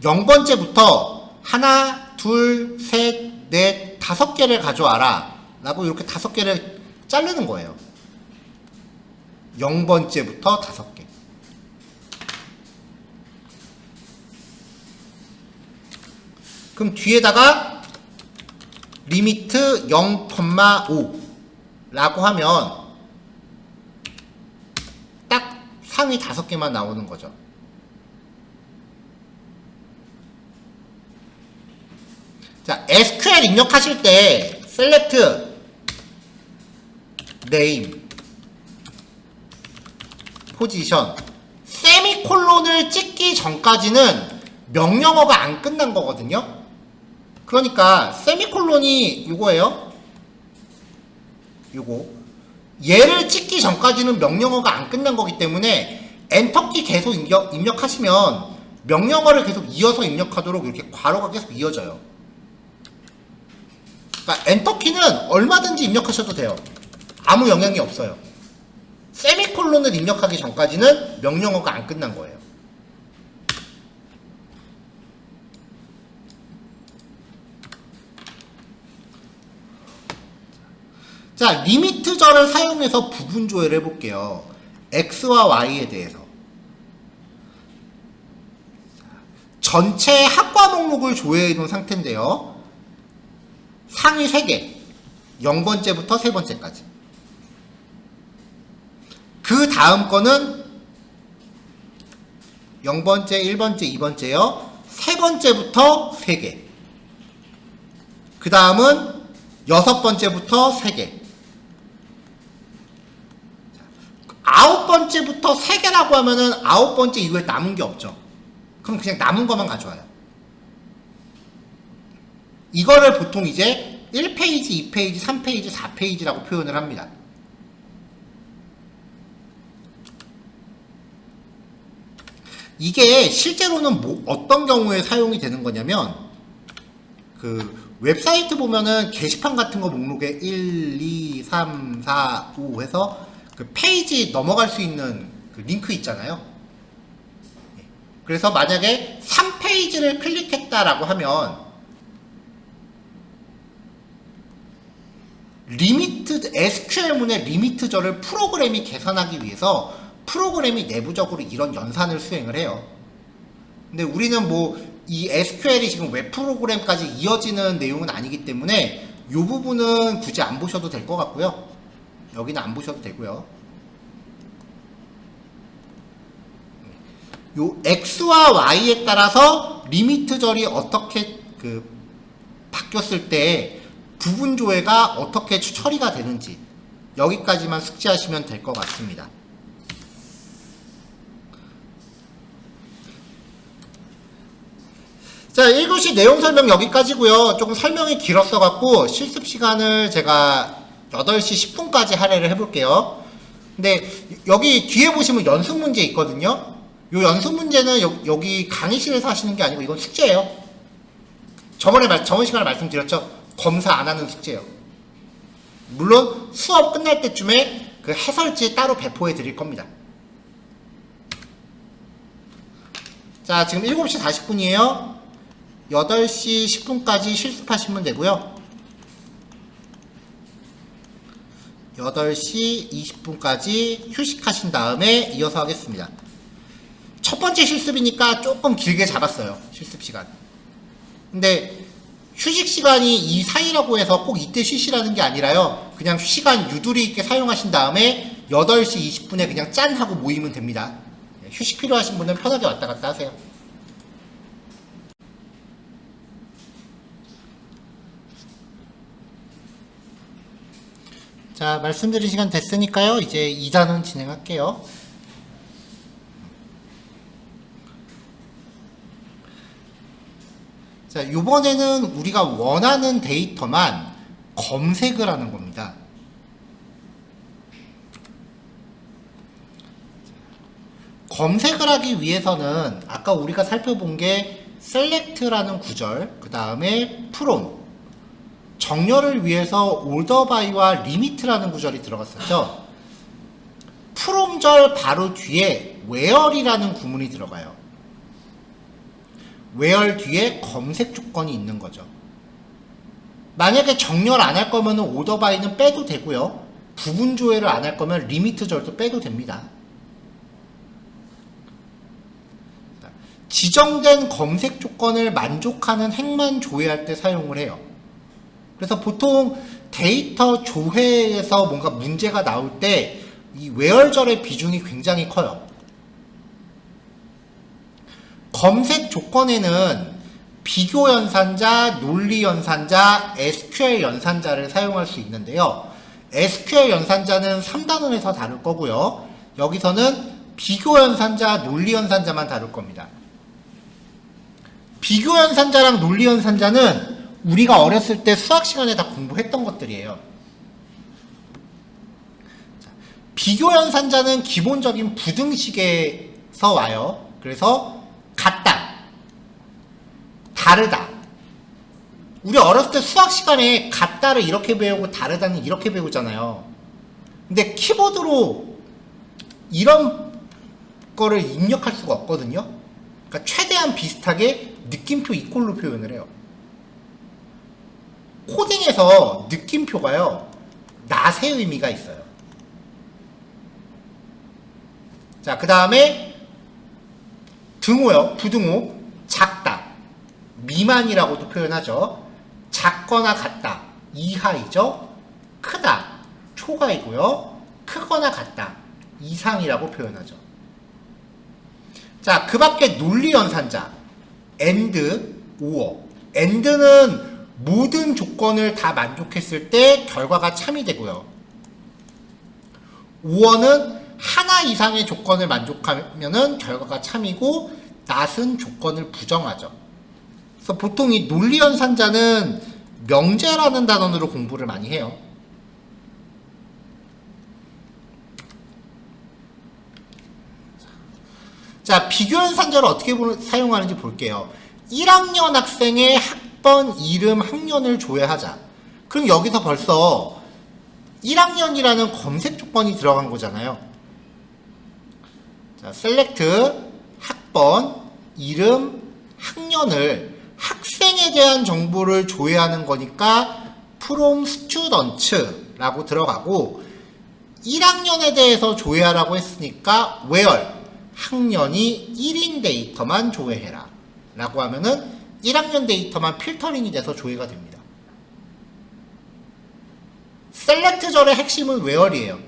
Speaker 1: 0번째부터 하나, 둘, 셋, 넷, 5개를 가져와라 라고 이렇게 5개를 자르는 거예요. 0번째부터 5개. 그럼 뒤에다가 리미트 0,5 라고 하면 딱 상위 5개만 나오는 거죠. 자, SQL 입력하실 때 select name position 세미콜론을 찍기 전까지는 명령어가 안 끝난 거거든요. 그러니까 세미콜론이 이거예요. 요거 얘를 찍기 전까지는 명령어가 안 끝난 거기 때문에 엔터키 계속 입력하시면 명령어를 계속 이어서 입력하도록 이렇게 괄호가 계속 이어져요. 그러니까 엔터키는 얼마든지 입력하셔도 돼요. 아무 영향이 없어요. 세미콜론을 입력하기 전까지는 명령어가 안 끝난 거예요. 자, 리미트절을 사용해서 부분 조회를 해볼게요. X와 Y에 대해서. 전체 학과 목록을 조회해 놓은 상태인데요. 상위 3개. 0번째부터 3번째까지. 그 다음 거는 0번째, 1번째, 2번째요. 3번째부터 3개. 그 다음은 6번째부터 3개. 9번째부터 3개라고 하면은 9번째 이후에 남은 게 없죠. 그럼 그냥 남은 것만 가져와요. 이거를 보통 이제 1페이지, 2페이지, 3페이지, 4페이지라고 표현을 합니다. 이게 실제로는 어떤 경우에 사용이 되는 거냐면, 그 웹사이트 보면은 게시판 같은 거 목록에 1, 2, 3, 4, 5 해서 그 페이지 넘어갈 수 있는 그 링크 있잖아요. 그래서 만약에 3페이지를 클릭했다라고 하면 SQL문의 리미트절을 프로그램이 계산하기 위해서 프로그램이 내부적으로 이런 연산을 수행을 해요. 근데 우리는 뭐 이 SQL이 지금 웹 프로그램까지 이어지는 내용은 아니기 때문에 이 부분은 굳이 안 보셔도 될 것 같고요. 여기는 안 보셔도 되고요. 요 X와 Y에 따라서 리미트절이 어떻게 바뀌었을 때 부분 조회가 어떻게 처리가 되는지 여기까지만 숙지하시면 될 것 같습니다. 자, 1교시 내용 설명 여기까지고요. 조금 설명이 길었어 갖고 실습 시간을 제가 8시 10분까지 할애를 해볼게요. 근데 여기 뒤에 보시면 연습 문제 있거든요. 요 연습 문제는 여기 강의실에서 하시는 게 아니고 이건 숙제예요. 저번 시간에 말씀드렸죠. 검사 안 하는 숙제예요. 물론 수업 끝날 때쯤에 그 해설지 따로 배포해 드릴 겁니다. 자, 지금 7시 40분이에요. 8시 10분까지 실습하시면 되고요. 8시 20분까지 휴식하신 다음에 이어서 하겠습니다. 첫 번째 실습이니까 조금 길게 잡았어요. 실습 시간. 근데 휴식 시간이 이 사이라고 해서 꼭 이때 쉬시라는 게 아니라요. 그냥 시간 유두리 있게 사용하신 다음에 8시 20분에 그냥 짠 하고 모이면 됩니다. 휴식 필요하신 분은 편하게 왔다 갔다 하세요. 자, 말씀드린 시간 됐으니까요. 이제 2단원 진행할게요. 자, 요번에는 우리가 원하는 데이터만 검색을 하는 겁니다. 검색을 하기 위해서는 아까 우리가 살펴본 게 select라는 구절, 그 다음에 from, 정렬을 위해서 order by와 limit라는 구절이 들어갔었죠. from절 바로 뒤에 where이라는 구문이 들어가요. where 뒤에 검색 조건이 있는 거죠. 만약에 정렬 안 할 거면 order by는 빼도 되고요. 부분 조회를 안 할 거면 limit절도 빼도 됩니다. 지정된 검색 조건을 만족하는 행만 조회할 때 사용을 해요. 그래서 보통 데이터 조회에서 뭔가 문제가 나올 때 이 where절의 비중이 굉장히 커요. 검색 조건에는 비교 연산자, 논리 연산자, SQL 연산자를 사용할 수 있는데요. SQL 연산자는 3단원에서 다룰 거고요. 여기서는 비교 연산자, 논리 연산자만 다룰 겁니다. 비교 연산자랑 논리 연산자는 우리가 어렸을 때 수학 시간에 다 공부했던 것들이에요. 비교 연산자는 기본적인 부등식에서 와요. 그래서 같다, 다르다, 우리 어렸을 때 수학 시간에 같다를 이렇게 배우고 다르다는 이렇게 배우잖아요. 근데 키보드로 이런 거를 입력할 수가 없거든요. 그러니까 최대한 비슷하게 느낌표 이꼴로 표현을 해요. 코딩에서 느낌표가요, 낫의 의미가 있어요. 자, 그 다음에 등호요. 부등호. 작다. 미만이라고도 표현하죠. 작거나 같다. 이하이죠. 크다. 초과이고요. 크거나 같다. 이상이라고 표현하죠. 자, 그 밖에 논리연산자. and, or. and는 모든 조건을 다 만족했을 때 결과가 참이 되고요. or는 하나 이상의 조건을 만족하면은 결과가 참이고, not은 조건을 부정하죠. 그래서 보통 이 논리연산자는 명제라는 단원으로 공부를 많이 해요. 자, 비교연산자를 어떻게 사용하는지 볼게요. 1학년 학생의 학번, 이름, 학년을 조회하자. 그럼 여기서 벌써 1학년이라는 검색 조건이 들어간 거잖아요. 자, select 학번, 이름, 학년을 학생에 대한 정보를 조회하는 거니까 from students라고 들어가고, 1학년에 대해서 조회하라고 했으니까 where 학년이 1인 데이터만 조회해라 라고 하면은 1학년 데이터만 필터링이 돼서 조회가 됩니다. select절의 핵심은 where이에요.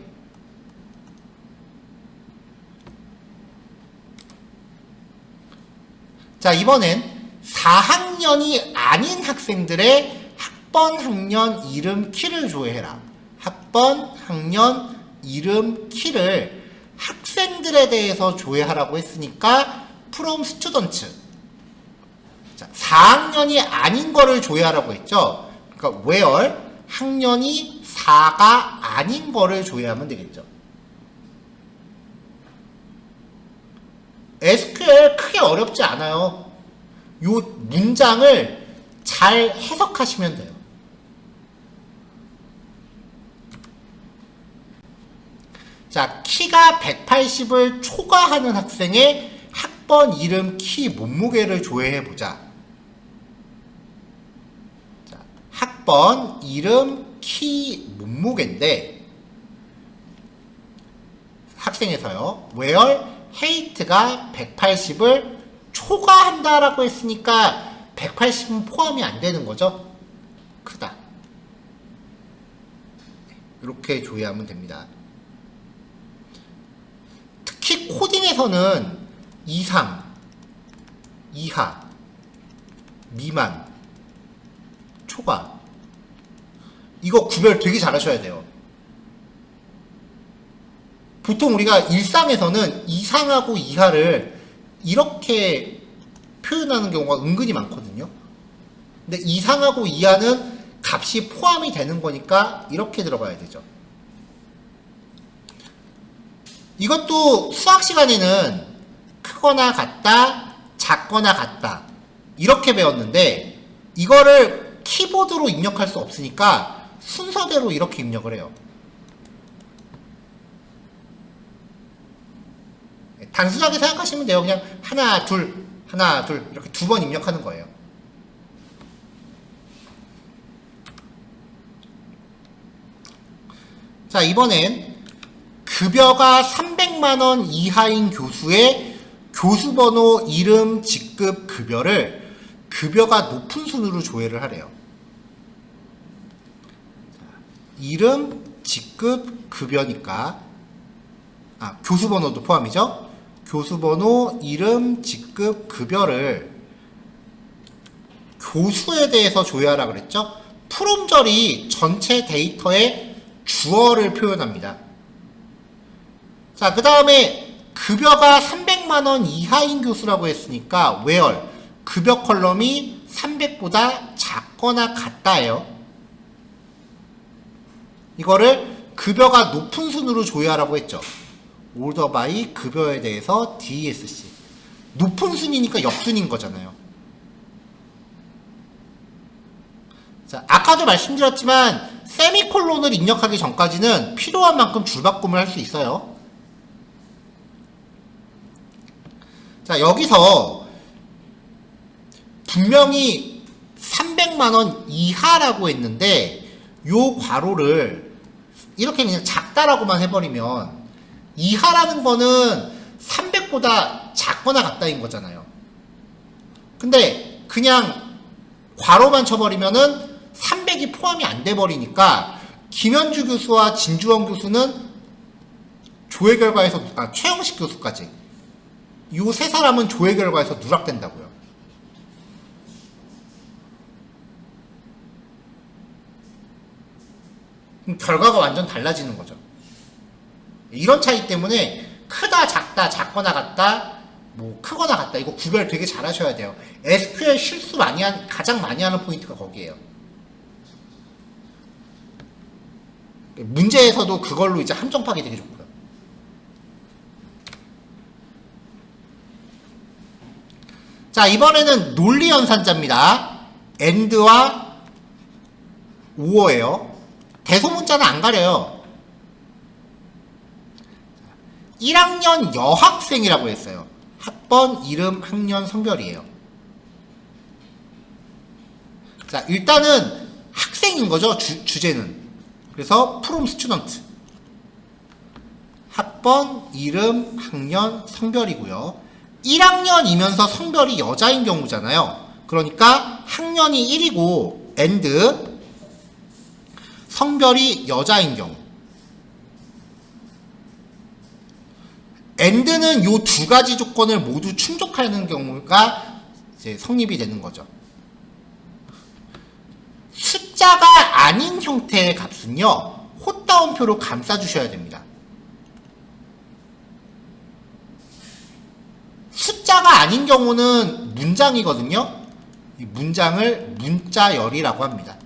Speaker 1: 자, 이번엔 4학년이 아닌 학생들의 학번, 학년, 이름, 키를 조회해라. 학번, 학년, 이름, 키를 학생들에 대해서 조회하라고 했으니까 from students. 자, 4학년이 아닌 거를 조회하라고 했죠. 그러니까 where 학년이 4가 아닌 거를 조회하면 되겠죠. SQL 크게 어렵지 않아요. 요 문장을 잘 해석하시면 돼요. 자, 키가 180을 초과하는 학생의 학번, 이름, 키, 몸무게를 조회해보자. 자, 학번, 이름, 키, 몸무게인데 학생에서요. where height가 180을 초과한다라고 했으니까 180은 포함이 안 되는 거죠. 크다. 이렇게 조회하면 됩니다. 특히 코딩에서는 이상, 이하, 미만, 초과, 이거 구별 되게 잘 하셔야 돼요. 보통 우리가 일상에서는 이상하고 이하를 이렇게 표현하는 경우가 은근히 많거든요. 근데 이상하고 이하는 값이 포함이 되는 거니까 이렇게 들어가야 되죠. 이것도 수학 시간에는 크거나 같다, 작거나 같다 이렇게 배웠는데, 이거를 키보드로 입력할 수 없으니까 순서대로 이렇게 입력을 해요. 단순하게 생각하시면 돼요. 그냥 하나, 둘, 하나, 둘 이렇게 2번 입력하는 거예요. 자, 이번엔 급여가 300만원 이하인 교수의 교수번호, 이름, 직급, 급여를 급여가 높은 순으로 조회를 하래요. 이름, 직급, 급여니까 교수번호도 포함이죠. 교수번호, 이름, 직급, 급여를 교수에 대해서 조회하라 그랬죠. from절이 전체 데이터의 주어를 표현합니다. 자, 그 다음에 급여가 300만원 이하인 교수라고 했으니까 where 급여 컬럼이 300보다 작거나 같다예요. 이거를 급여가 높은 순으로 조회하라고 했죠. order by 급여에 대해서 DESC. 높은 순이니까 역순인 거잖아요. 자, 아까도 말씀드렸지만 세미콜론을 입력하기 전까지는 필요한 만큼 줄바꿈을 할 수 있어요. 자, 여기서 분명히 300만원 이하라고 했는데 요 괄호를 이렇게 그냥 작다라고만 해버리면 이하라는 거는 300보다 작거나 같다인 거잖아요. 근데 그냥 괄호만 쳐버리면은 300이 포함이 안 돼버리니까 김현주 교수와 진주원 교수는 조회 결과에서 최영식 교수까지 요 세 사람은 조회 결과에서 누락된다고요. 그럼 결과가 완전 달라지는 거죠. 이런 차이 때문에 크다, 작다, 작거나 같다, 뭐 크거나 같다 이거 구별 되게 잘 하셔야 돼요. SQL 실수 가장 많이 하는 포인트가 거기에요. 문제에서도 그걸로 이제 함정 파기 되게 좋고요. 자, 이번에는 논리 연산자입니다. AND와 OR예요. 대소문자는 안 가려요. 1학년 여학생이라고 했어요. 학번, 이름, 학년, 성별이에요. 자, 일단은 학생인 거죠. 주제는. 그래서 from student. 학번, 이름, 학년, 성별이고요. 1학년이면서 성별이 여자인 경우잖아요. 그러니까 학년이 1이고 and 성별이 여자인 경우. and는 요 두 가지 조건을 모두 충족하는 경우가 이제 성립이 되는 거죠. 숫자가 아닌 형태의 값은요, 헛다운표로 감싸주셔야 됩니다. 숫자가 아닌 경우는 문장이거든요. 이 문장을 문자열이라고 합니다.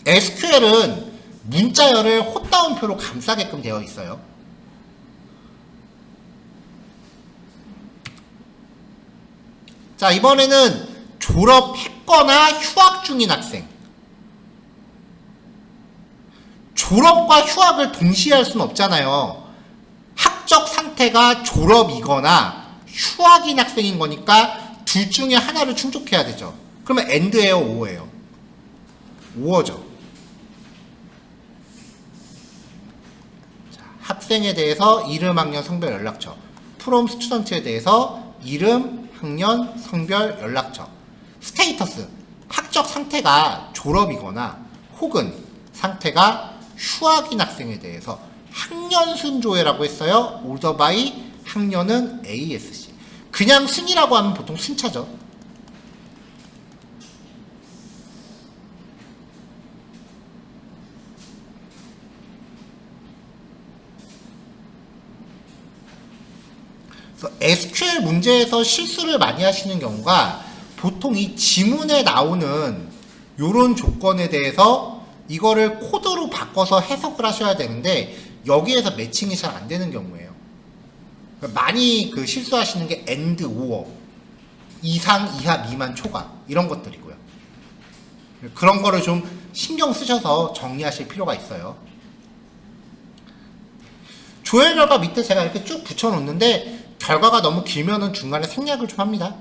Speaker 1: SQL은 문자열을 헛다운표로 감싸게끔 되어 있어요. 자, 이번에는 졸업했거나 휴학 중인 학생. 졸업과 휴학을 동시에 할 수는 없잖아요. 학적 상태가 졸업이거나 휴학인 학생인 거니까 둘 중에 하나를 충족해야 되죠. 그러면 AND예요, OR예요? OR죠. 자, 학생에 대해서 이름, 학년, 성별, 연락처. from student에 대해서 이름, 학년, 성별, 연락처. 스테이터스. 학적 상태가 졸업이거나 혹은 상태가 휴학인 학생에 대해서 학년 순조회라고 했어요. order by 학년은 ASC. 그냥 순이라고 하면 보통 순차죠. 그래서 SQL 문제에서 실수를 많이 하시는 경우가 보통 이 지문에 나오는 요런 조건에 대해서 이거를 코드로 바꿔서 해석을 하셔야 되는데 여기에서 매칭이 잘 안 되는 경우예요. 많이 그 실수하시는 게 AND, OR, 이상, 이하, 미만, 초과 이런 것들이고요. 그런 거를 좀 신경 쓰셔서 정리하실 필요가 있어요. 조회 결과 밑에 제가 이렇게 쭉 붙여놓는데 결과가 너무 길면은 중간에 생략을 좀 합니다.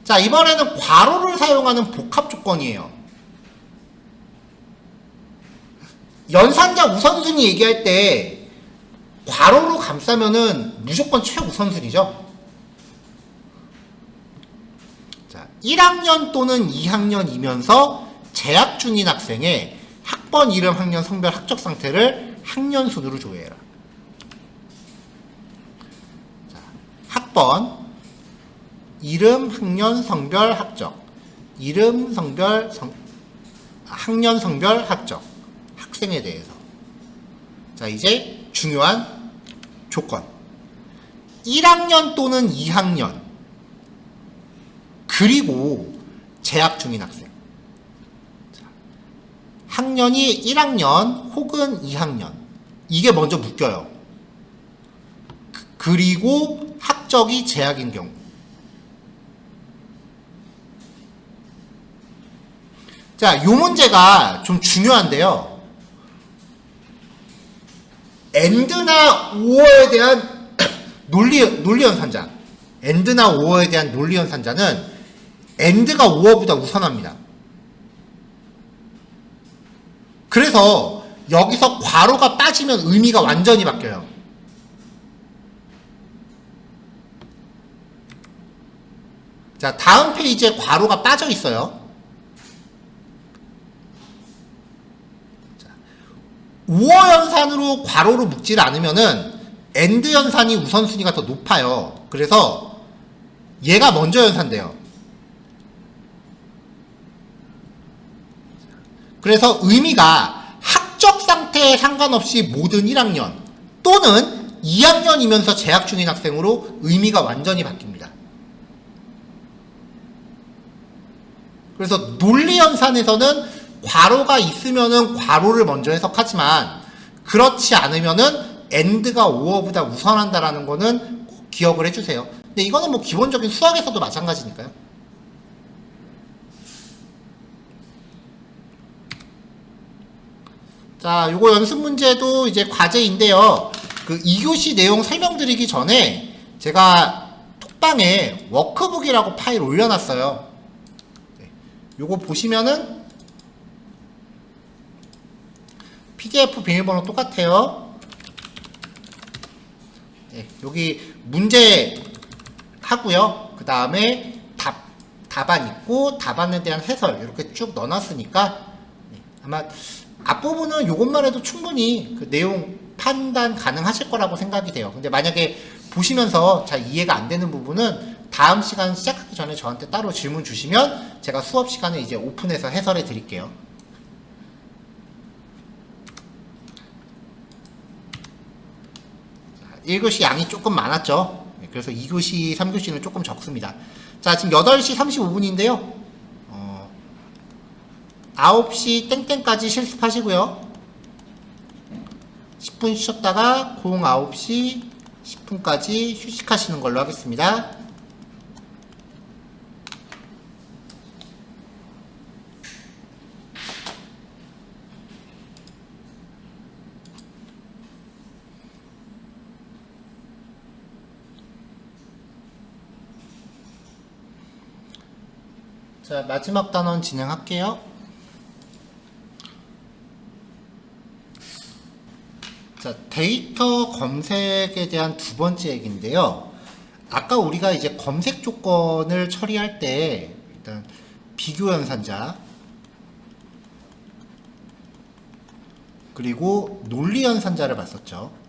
Speaker 1: 자, 이번에는 괄호를 사용하는 복합 조건이에요. 연산자 우선순위 얘기할 때 괄호로 감싸면은 무조건 최우선순위죠. 자, 1학년 또는 2학년이면서 재학 중인 학생의 학번, 이름, 학년, 성별, 학적 상태를 학년 순으로 조회해라. 자, 학번, 이름, 학년, 성별, 학적. 이름, 성별, 학년, 성별, 학적. 학생에 대해서. 자, 이제 중요한 조건. 1학년 또는 2학년. 그리고 재학 중인 학생. 자, 학년이 1학년 혹은 2학년. 이게 먼저 묶여요. 그리고 학적이 제약인 경우. 자, 요 문제가 좀 중요한데요. AND나 OR에 대한 논리연산자. AND나 OR에 대한 논리연산자는 AND가 OR보다 우선합니다. 그래서 여기서 괄호가 빠지면 의미가 완전히 바뀌어요. 자, 다음 페이지에 괄호가 빠져 있어요. OR 연산으로 괄호로 묶질 않으면은 AND 연산이 우선순위가 더 높아요. 그래서 얘가 먼저 연산돼요. 그래서 의미가 학적 상태에 상관없이 모든 1학년 또는 2학년이면서 재학 중인 학생으로 의미가 완전히 바뀝니다. 그래서 논리연산에서는 괄호가 있으면은 괄호를 먼저 해석하지만 그렇지 않으면은 AND가 OR보다 우선한다라는 거는 꼭 기억을 해주세요. 근데 이거는 뭐 기본적인 수학에서도 마찬가지니까요. 자, 요거 연습 문제도 이제 과제인데요. 그 2교시 내용 설명드리기 전에 제가 톡방에 워크북이라고 파일 올려놨어요. 요거 보시면은 PDF 비밀번호 똑같아요. 네, 여기 문제 하고요. 그 다음에 답안 있고 답안에 대한 해설 이렇게 쭉 넣어놨으니까 네, 아마 앞부분은 요것만 해도 충분히 그 내용 판단 가능하실 거라고 생각이 돼요. 근데 만약에 보시면서 잘 이해가 안 되는 부분은 다음 시간 시작하기 전에 저한테 따로 질문 주시면 제가 수업 시간에 이제 오픈해서 해설해 드릴게요. 1교시 양이 조금 많았죠. 그래서 2교시, 3교시는 조금 적습니다. 자, 지금 8시 35분인데요. 9시 땡땡까지 실습하시고요. 10분 쉬었다가 09시 10분까지 휴식하시는 걸로 하겠습니다. 자, 마지막 단원 진행할게요. 자, 데이터 검색에 대한 두 번째 얘기인데요. 아까 우리가 이제 검색 조건을 처리할 때 일단 비교 연산자 그리고 논리 연산자를 봤었죠.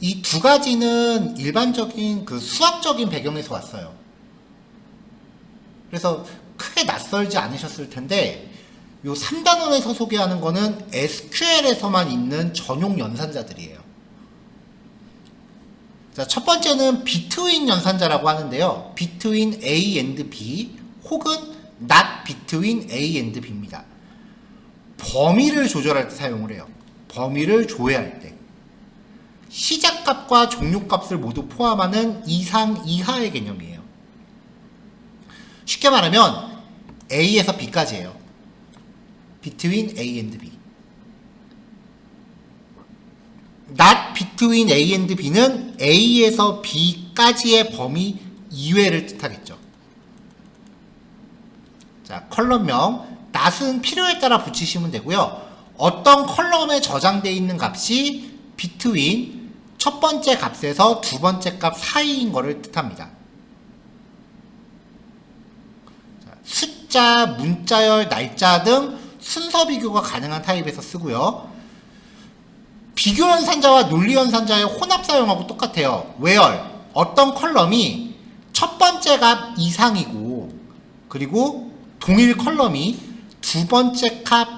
Speaker 1: 이 두 가지는 일반적인 그 수학적인 배경에서 왔어요. 그래서 크게 낯설지 않으셨을 텐데 요 3단원에서 소개하는 거는 SQL에서만 있는 전용 연산자들이에요. 자, 첫 번째는 between 연산자라고 하는데요. between A and B 혹은 not between A and B입니다. 범위를 조절할 때 사용을 해요. 범위를 조회할 때. 시작값과 종료값을 모두 포함하는 이상, 이하의 개념이에요. 쉽게 말하면 A에서 B까지예요. between A and B. not between A and B는 A에서 B까지의 범위 이외를 뜻하겠죠. 자, 컬럼명 not은 필요에 따라 붙이시면 되고요. 어떤 컬럼에 저장되어 있는 값이 between 첫 번째 값에서 두 번째 값 사이인 것을 뜻합니다. 자, 숫자, 문자열, 날짜 등 순서 비교가 가능한 타입에서 쓰고요. 비교 연산자와 논리 연산자의 혼합 사용하고 똑같아요. where 어떤 컬럼이 첫 번째 값 이상이고 그리고 동일 컬럼이 두 번째 값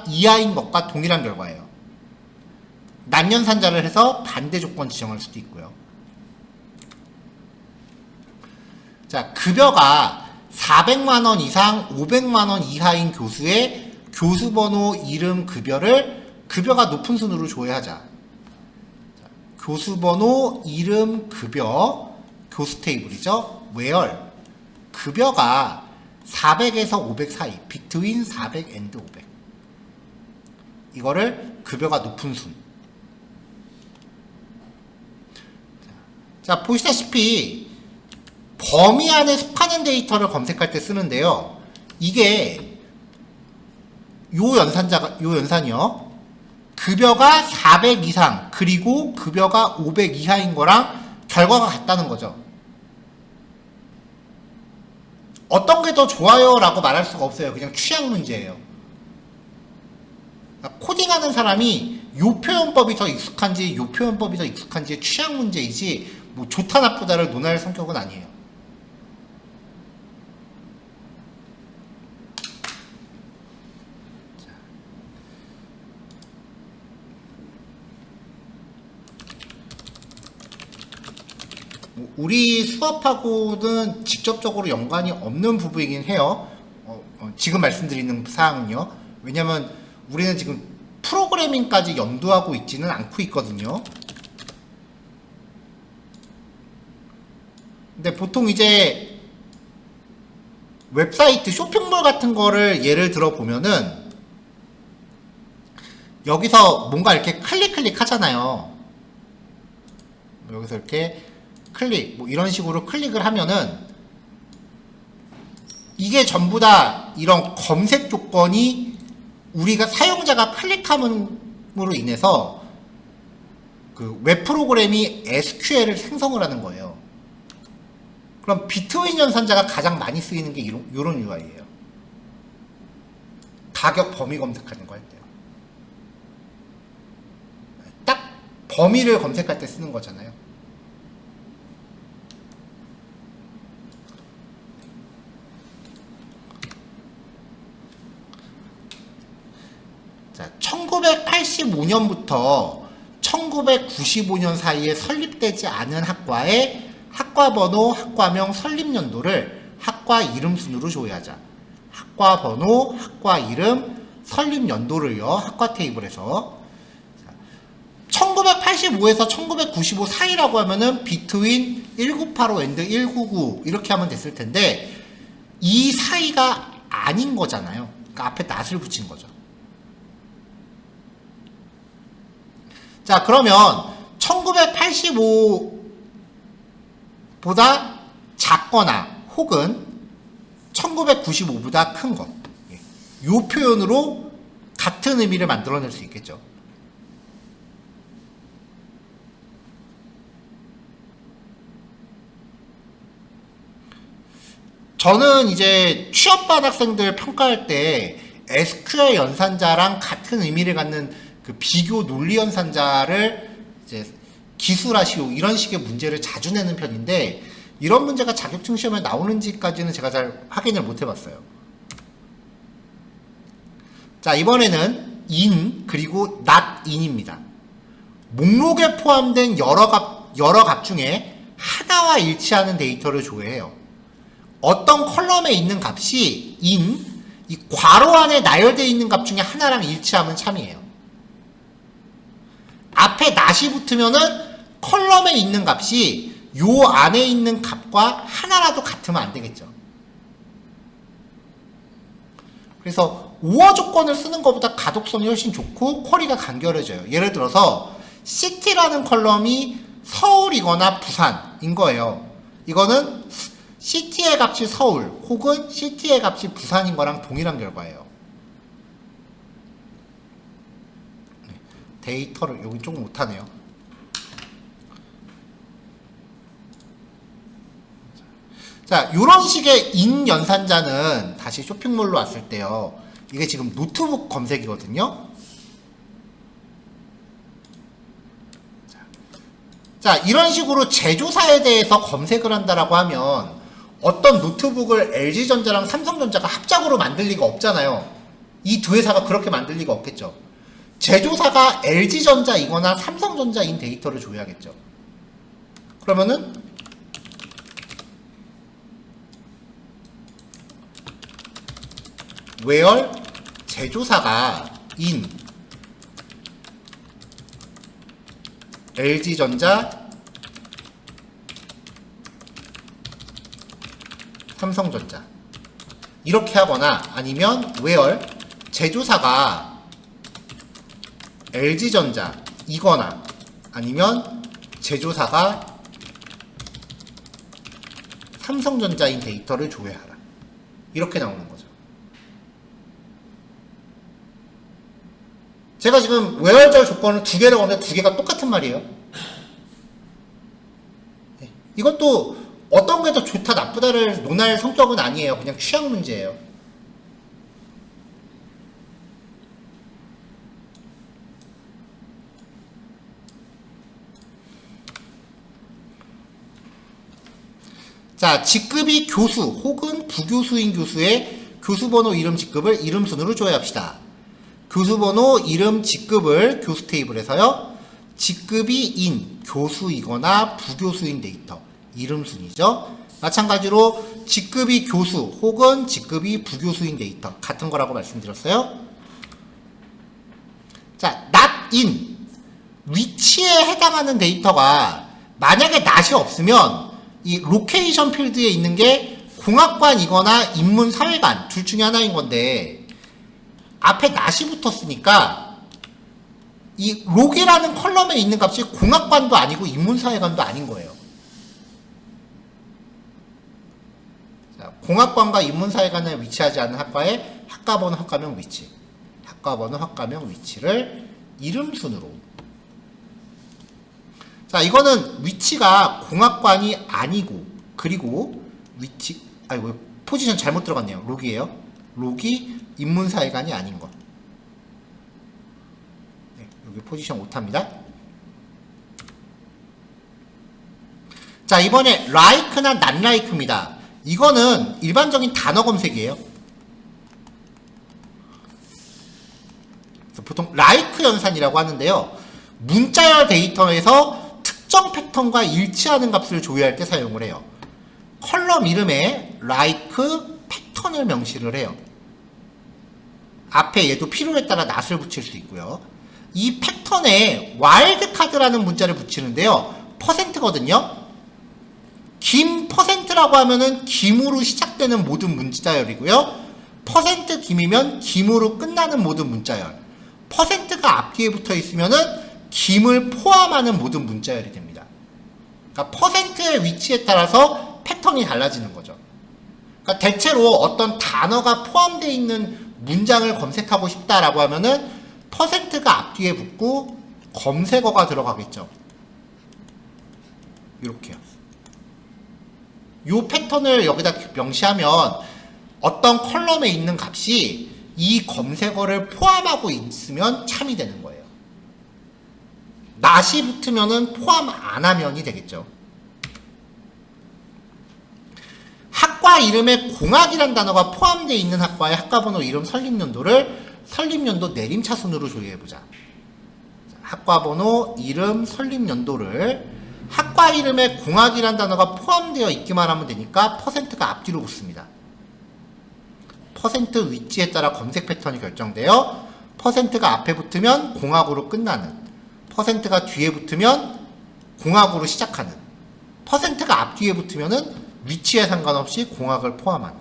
Speaker 1: 이하인 것과 동일한 결과예요. 난연산자를 해서 반대 조건 지정할 수도 있고요. 자, 급여가 400만원 이상 500만원 이하인 교수의 교수번호, 이름, 급여를 급여가 높은 순으로 조회하자. 교수 번호, 이름, 급여, 교수 테이블이죠. where 급여가 400에서 500 사이, between 400 and 500. 이거를 급여가 높은 순. 자, 보시다시피 범위 안에 속하는 데이터를 검색할 때 쓰는데요. 이게 요 연산이요. 급여가 400 이상 그리고 급여가 500 이하인 거랑 결과가 같다는 거죠. 어떤 게 더 좋아요 라고 말할 수가 없어요. 그냥 취향 문제예요. 그러니까 코딩하는 사람이 요 표현법이 더 익숙한지 요 표현법이 더 익숙한지의 취향 문제이지 뭐 좋다 나쁘다를 논할 성격은 아니에요. 우리 수업하고는 직접적으로 연관이 없는 부분이긴 해요. 지금 말씀드리는 사항은요. 왜냐면 우리는 지금 프로그래밍까지 염두하고 있지는 않고 있거든요. 근데 보통 이제 웹사이트 쇼핑몰 같은 거를 예를 들어 보면은 여기서 뭔가 이렇게 클릭 하잖아요. 여기서 이렇게 클릭, 뭐 이런 식으로 클릭을 하면은 이게 전부 다 이런 검색 조건이 우리가 사용자가 클릭함으로 인해서 그 웹 프로그램이 SQL을 생성을 하는 거예요. 그럼 비트윈 연산자가 가장 많이 쓰이는 게 이런 UI예요. 가격 범위 검색하는 거 할 때요. 딱 범위를 검색할 때 쓰는 거잖아요. 자, 1985년부터 1995년 사이에 설립되지 않은 학과의 학과 번호, 학과명, 설립연도를 학과 이름 순으로 조회하자. 학과 번호, 학과 이름, 설립연도를요. 학과 테이블에서 1985에서 1995 사이라고 하면은 between 1985 and 1999 이렇게 하면 됐을 텐데 이 사이가 아닌 거잖아요. 그러니까 앞에 낫을 붙인 거죠. 자, 그러면 1985보다 작거나 혹은 1995보다 큰 것. 이 표현으로 같은 의미를 만들어낼 수 있겠죠. 저는 이제 취업반 학생들 평가할 때 SQL 연산자랑 같은 의미를 갖는 그 비교 논리 연산자를 이제 기술하시오 이런 식의 문제를 자주 내는 편인데 이런 문제가 자격증 시험에 나오는지까지는 제가 잘 확인을 못 해봤어요. 자, 이번에는 in 그리고 not in입니다. 목록에 포함된 여러 값 중에 하나와 일치하는 데이터를 조회해요. 어떤 컬럼에 있는 값이 in 이 괄호 안에 나열되어 있는 값 중에 하나랑 일치하면 참이에요. 앞에 not이 붙으면은 컬럼에 있는 값이 요 안에 있는 값과 하나라도 같으면 안 되겠죠. 그래서 오어 조건을 쓰는 것보다 가독성이 훨씬 좋고 쿼리가 간결해져요. 예를 들어서 city라는 컬럼이 서울이거나 부산인 거예요. 이거는 city의 값이 서울 혹은 city의 값이 부산인 거랑 동일한 결과예요. 데이터를 여기 조금 못하네요. 자, 이런 식의 인 연산자는 다시 쇼핑몰로 왔을 때요. 이게 지금 노트북 검색이거든요. 자, 이런 식으로 제조사에 대해서 검색을 한다라고 하면 어떤 노트북을 LG전자랑 삼성전자가 합작으로 만들 리가 없잖아요. 이 두 회사가 그렇게 만들 리가 없겠죠. 제조사가 LG전자이거나 삼성전자인 데이터를 조회하겠죠. 그러면은 where 제조사가 in LG전자, 삼성전자 이렇게 하거나 아니면 where 제조사가 LG전자 이거나 아니면 제조사가 삼성전자인 데이터를 조회하라. 이렇게 나오는 거죠. 제가 지금 where절 조건을 두 개를 넣었는데 두 개가 똑같은 말이에요. 이것도 어떤 게 더 좋다 나쁘다를 논할 성격은 아니에요. 그냥 취향 문제예요. 자, 직급이 교수 혹은 부교수인 교수의 교수번호 이름 직급을 이름 순으로 조회합시다. 교수번호 이름 직급을 교수 테이블에서요. 직급이 인 교수이거나 부교수인 데이터 이름 순이죠. 마찬가지로 직급이 교수 혹은 직급이 부교수인 데이터 같은 거라고 말씀드렸어요. 자, not in 위치에 해당하는 데이터가 만약에 not이 없으면 이 로케이션 필드에 있는 게 공학관이거나 인문사회관 둘 중에 하나인 건데 앞에 not이 붙었으니까 이 록이라는 컬럼에 있는 값이 공학관도 아니고 인문사회관도 아닌 거예요. 자, 공학관과 인문사회관에 위치하지 않은 학과의 학과번호 학과명 위치, 학과번호 학과명 위치를 이름순으로. 자, 이거는 위치가 공학관이 아니고 그리고 위치 아이고 포지션 잘못 들어갔네요. 록이에요. 록이 인문사회관이 아닌 것. 네, 여기 포지션 오타입니다. 자, 이번에 like나 not like입니다. 이거는 일반적인 단어 검색이에요. 보통 like 연산이라고 하는데요. 문자열 데이터에서 특정 패턴과 일치하는 값을 조회할 때 사용을 해요. 컬럼 이름에 like 패턴을 명시를 해요. 앞에 얘도 필요에 따라 not을 붙일 수 있고요. 이 패턴에 wildcard라는 문자를 붙이는데요. %거든요. 김 %라고 하면은 김으로 시작되는 모든 문자열이고요. %김이면 김으로 끝나는 모든 문자열. %가 앞뒤에 붙어 있으면은 김을 포함하는 모든 문자열이 됩니다. 그러니까 %의 위치에 따라서 패턴이 달라지는 거죠. 그러니까 대체로 어떤 단어가 포함되어 있는 문장을 검색하고 싶다라고 하면은 %가 앞뒤에 붙고 검색어가 들어가겠죠. 이렇게요. 이 패턴을 여기다 명시하면 어떤 컬럼에 있는 값이 이 검색어를 포함하고 있으면 참이 되는 거예요. not이 붙으면은 포함 안 하면이 되겠죠. 학과 이름에 공학이란 단어가 포함되어 있는 학과의 학과번호 이름 설립연도를 설립연도 내림차순으로 조회해보자. 학과번호 이름 설립연도를 학과 이름에 공학이란 단어가 포함되어 있기만 하면 되니까 %가 앞뒤로 붙습니다. % 위치에 따라 검색 패턴이 결정되어 %가 앞에 붙으면 공학으로 끝나는, %가 뒤에 붙으면 공학으로 시작하는, %가 앞뒤에 붙으면은 위치에 상관없이 공학을 포함하는.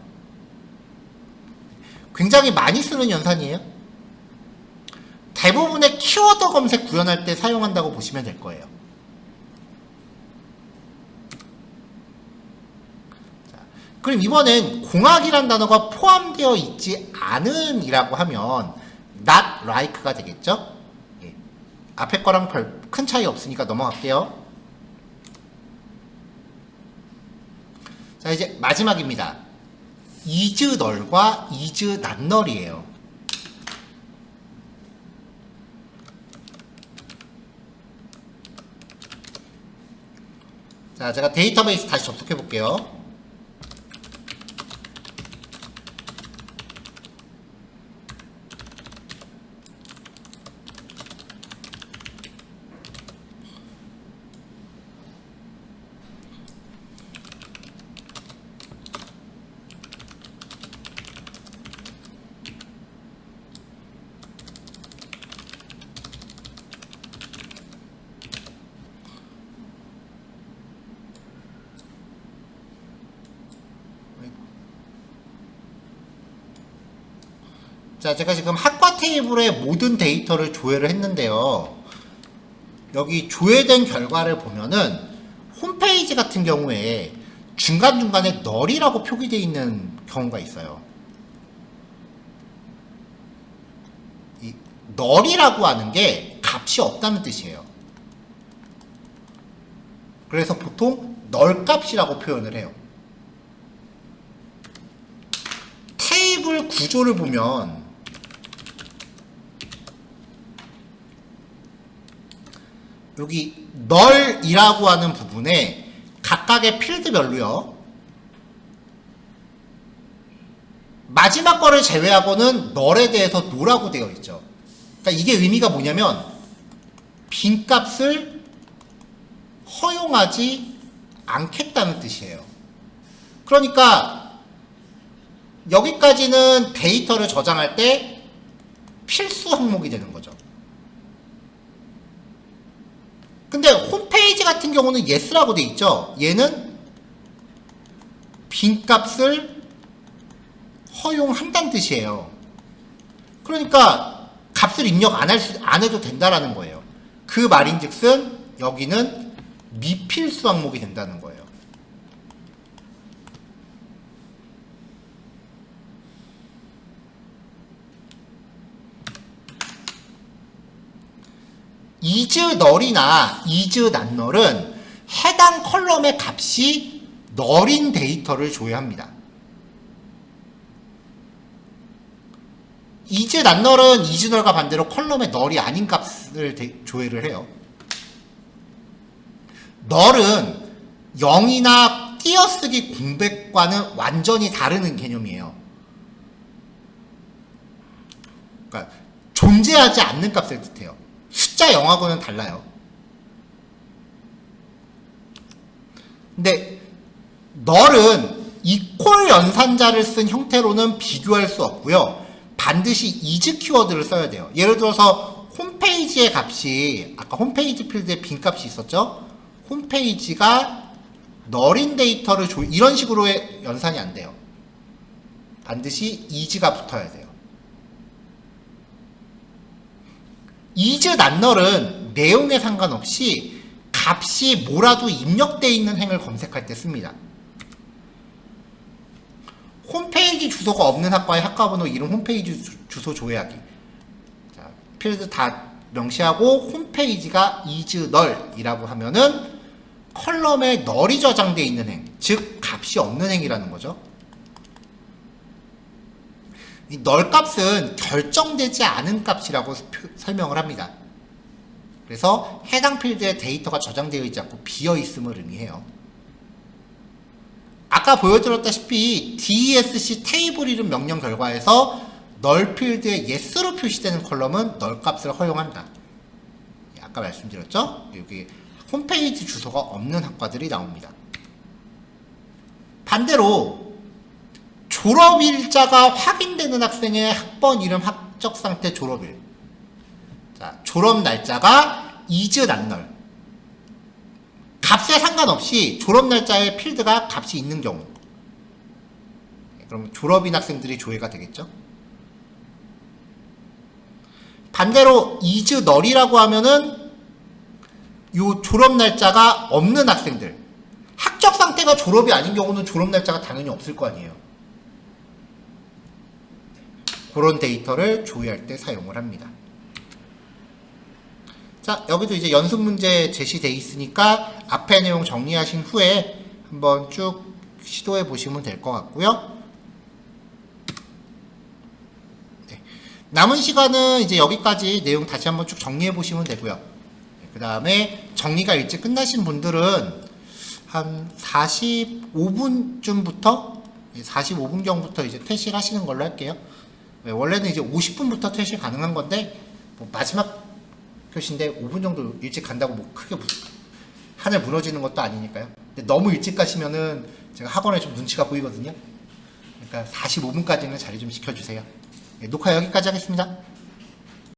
Speaker 1: 굉장히 많이 쓰는 연산이에요. 대부분의 키워드 검색 구현할 때 사용한다고 보시면 될 거예요. 자, 그럼 이번엔 공학이란 단어가 포함되어 있지 않은 이라고 하면 not like가 되겠죠? 예. 앞에 거랑 별 큰 차이 없으니까 넘어갈게요. 자, 이제 마지막입니다. is null과 is not null이에요. 자, 제가 데이터베이스 다시 접속해 볼게요. 자, 제가 지금 학과 테이블에 모든 데이터를 조회를 했는데요. 여기 조회된 결과를 보면은 홈페이지 같은 경우에 중간중간에 널이라고 표기되어 있는 경우가 있어요. 이 널이라고 하는 게 값이 없다는 뜻이에요. 그래서 보통 널 값이라고 표현을 해요. 테이블 구조를 보면 여기 널이라고 하는 부분에 각각의 필드별로요. 마지막 거를 제외하고는 널에 대해서 노라고 되어 있죠. 그러니까 이게 의미가 뭐냐면 빈값을 허용하지 않겠다는 뜻이에요. 그러니까 여기까지는 데이터를 저장할 때 필수 항목이 되는 거죠. 근데 홈페이지 같은 경우는 yes라고 돼 있죠. 얘는 빈값을 허용한다는 뜻이에요. 그러니까 값을 입력 안 해도 된다라는 거예요. 그 말인즉슨 여기는 미필수 항목이 된다는 거예요. is null이나 is not null은 해당 컬럼의 값이 null인 데이터를 조회합니다. is not null은 is null과 반대로 컬럼의 null이 아닌 값을 조회를 해요. null은 0이나 띄어쓰기 공백과는 완전히 다른 개념이에요. 그러니까 존재하지 않는 값을 뜻해요. 숫자 0하고는 달라요. 근데 null은 equal 연산자를 쓴 형태로는 비교할 수 없고요. 반드시 is 키워드를 써야 돼요. 예를 들어서 홈페이지의 값이 아까 홈페이지 필드에 빈 값이 있었죠. 홈페이지가 null인 데이터를 이런 식으로의 연산이 안 돼요. 반드시 is가 붙어야 돼요. is not null은 내용에 상관없이 값이 뭐라도 입력되어 있는 행을 검색할 때 씁니다. 홈페이지 주소가 없는 학과의 학과번호 이름 홈페이지 주소 조회하기. 자, 필드 다 명시하고 홈페이지가 is null이라고 하면은 컬럼에 null이 저장되어 있는 행, 즉 값이 없는 행이라는 거죠. 이 null 값은 결정되지 않은 값이라고 설명을 합니다. 그래서 해당 필드에 데이터가 저장되어 있지 않고 비어있음을 의미해요. 아까 보여드렸다시피 DESC 테이블 이름 명령 결과에서 null 필드에 yes로 표시되는 컬럼은 null 값을 허용한다. 아까 말씀드렸죠? 여기 홈페이지 주소가 없는 학과들이 나옵니다. 반대로 졸업일자가 확인되는 학생의 학번 이름 학적 상태 졸업일. 자, 졸업 날짜가 is not null. 값에 상관없이 졸업 날짜에 필드가 값이 있는 경우. 그럼 졸업인 학생들이 조회가 되겠죠? 반대로 is null이라고 하면은 요 졸업 날짜가 없는 학생들. 학적 상태가 졸업이 아닌 경우는 졸업 날짜가 당연히 없을 거 아니에요. 그런 데이터를 조회할 때 사용을 합니다. 자, 여기도 이제 연습 문제 제시되어 있으니까 앞에 내용 정리하신 후에 한번 쭉 시도해 보시면 될 것 같고요. 네. 남은 시간은 이제 여기까지 내용 다시 한번 쭉 정리해 보시면 되고요. 네, 그 다음에 정리가 일찍 끝나신 분들은 한 45분쯤부터 45분경부터 이제 퇴실 하시는 걸로 할게요. 네, 원래는 이제 50분부터 퇴실 가능한 건데 뭐 마지막 표시인데 5분 정도 일찍 간다고 뭐 크게 하늘 무너지는 것도 아니니까요. 근데 너무 일찍 가시면은 제가 학원에 좀 눈치가 보이거든요. 그러니까 45분까지는 자리 좀 지켜주세요. 네, 녹화 여기까지 하겠습니다.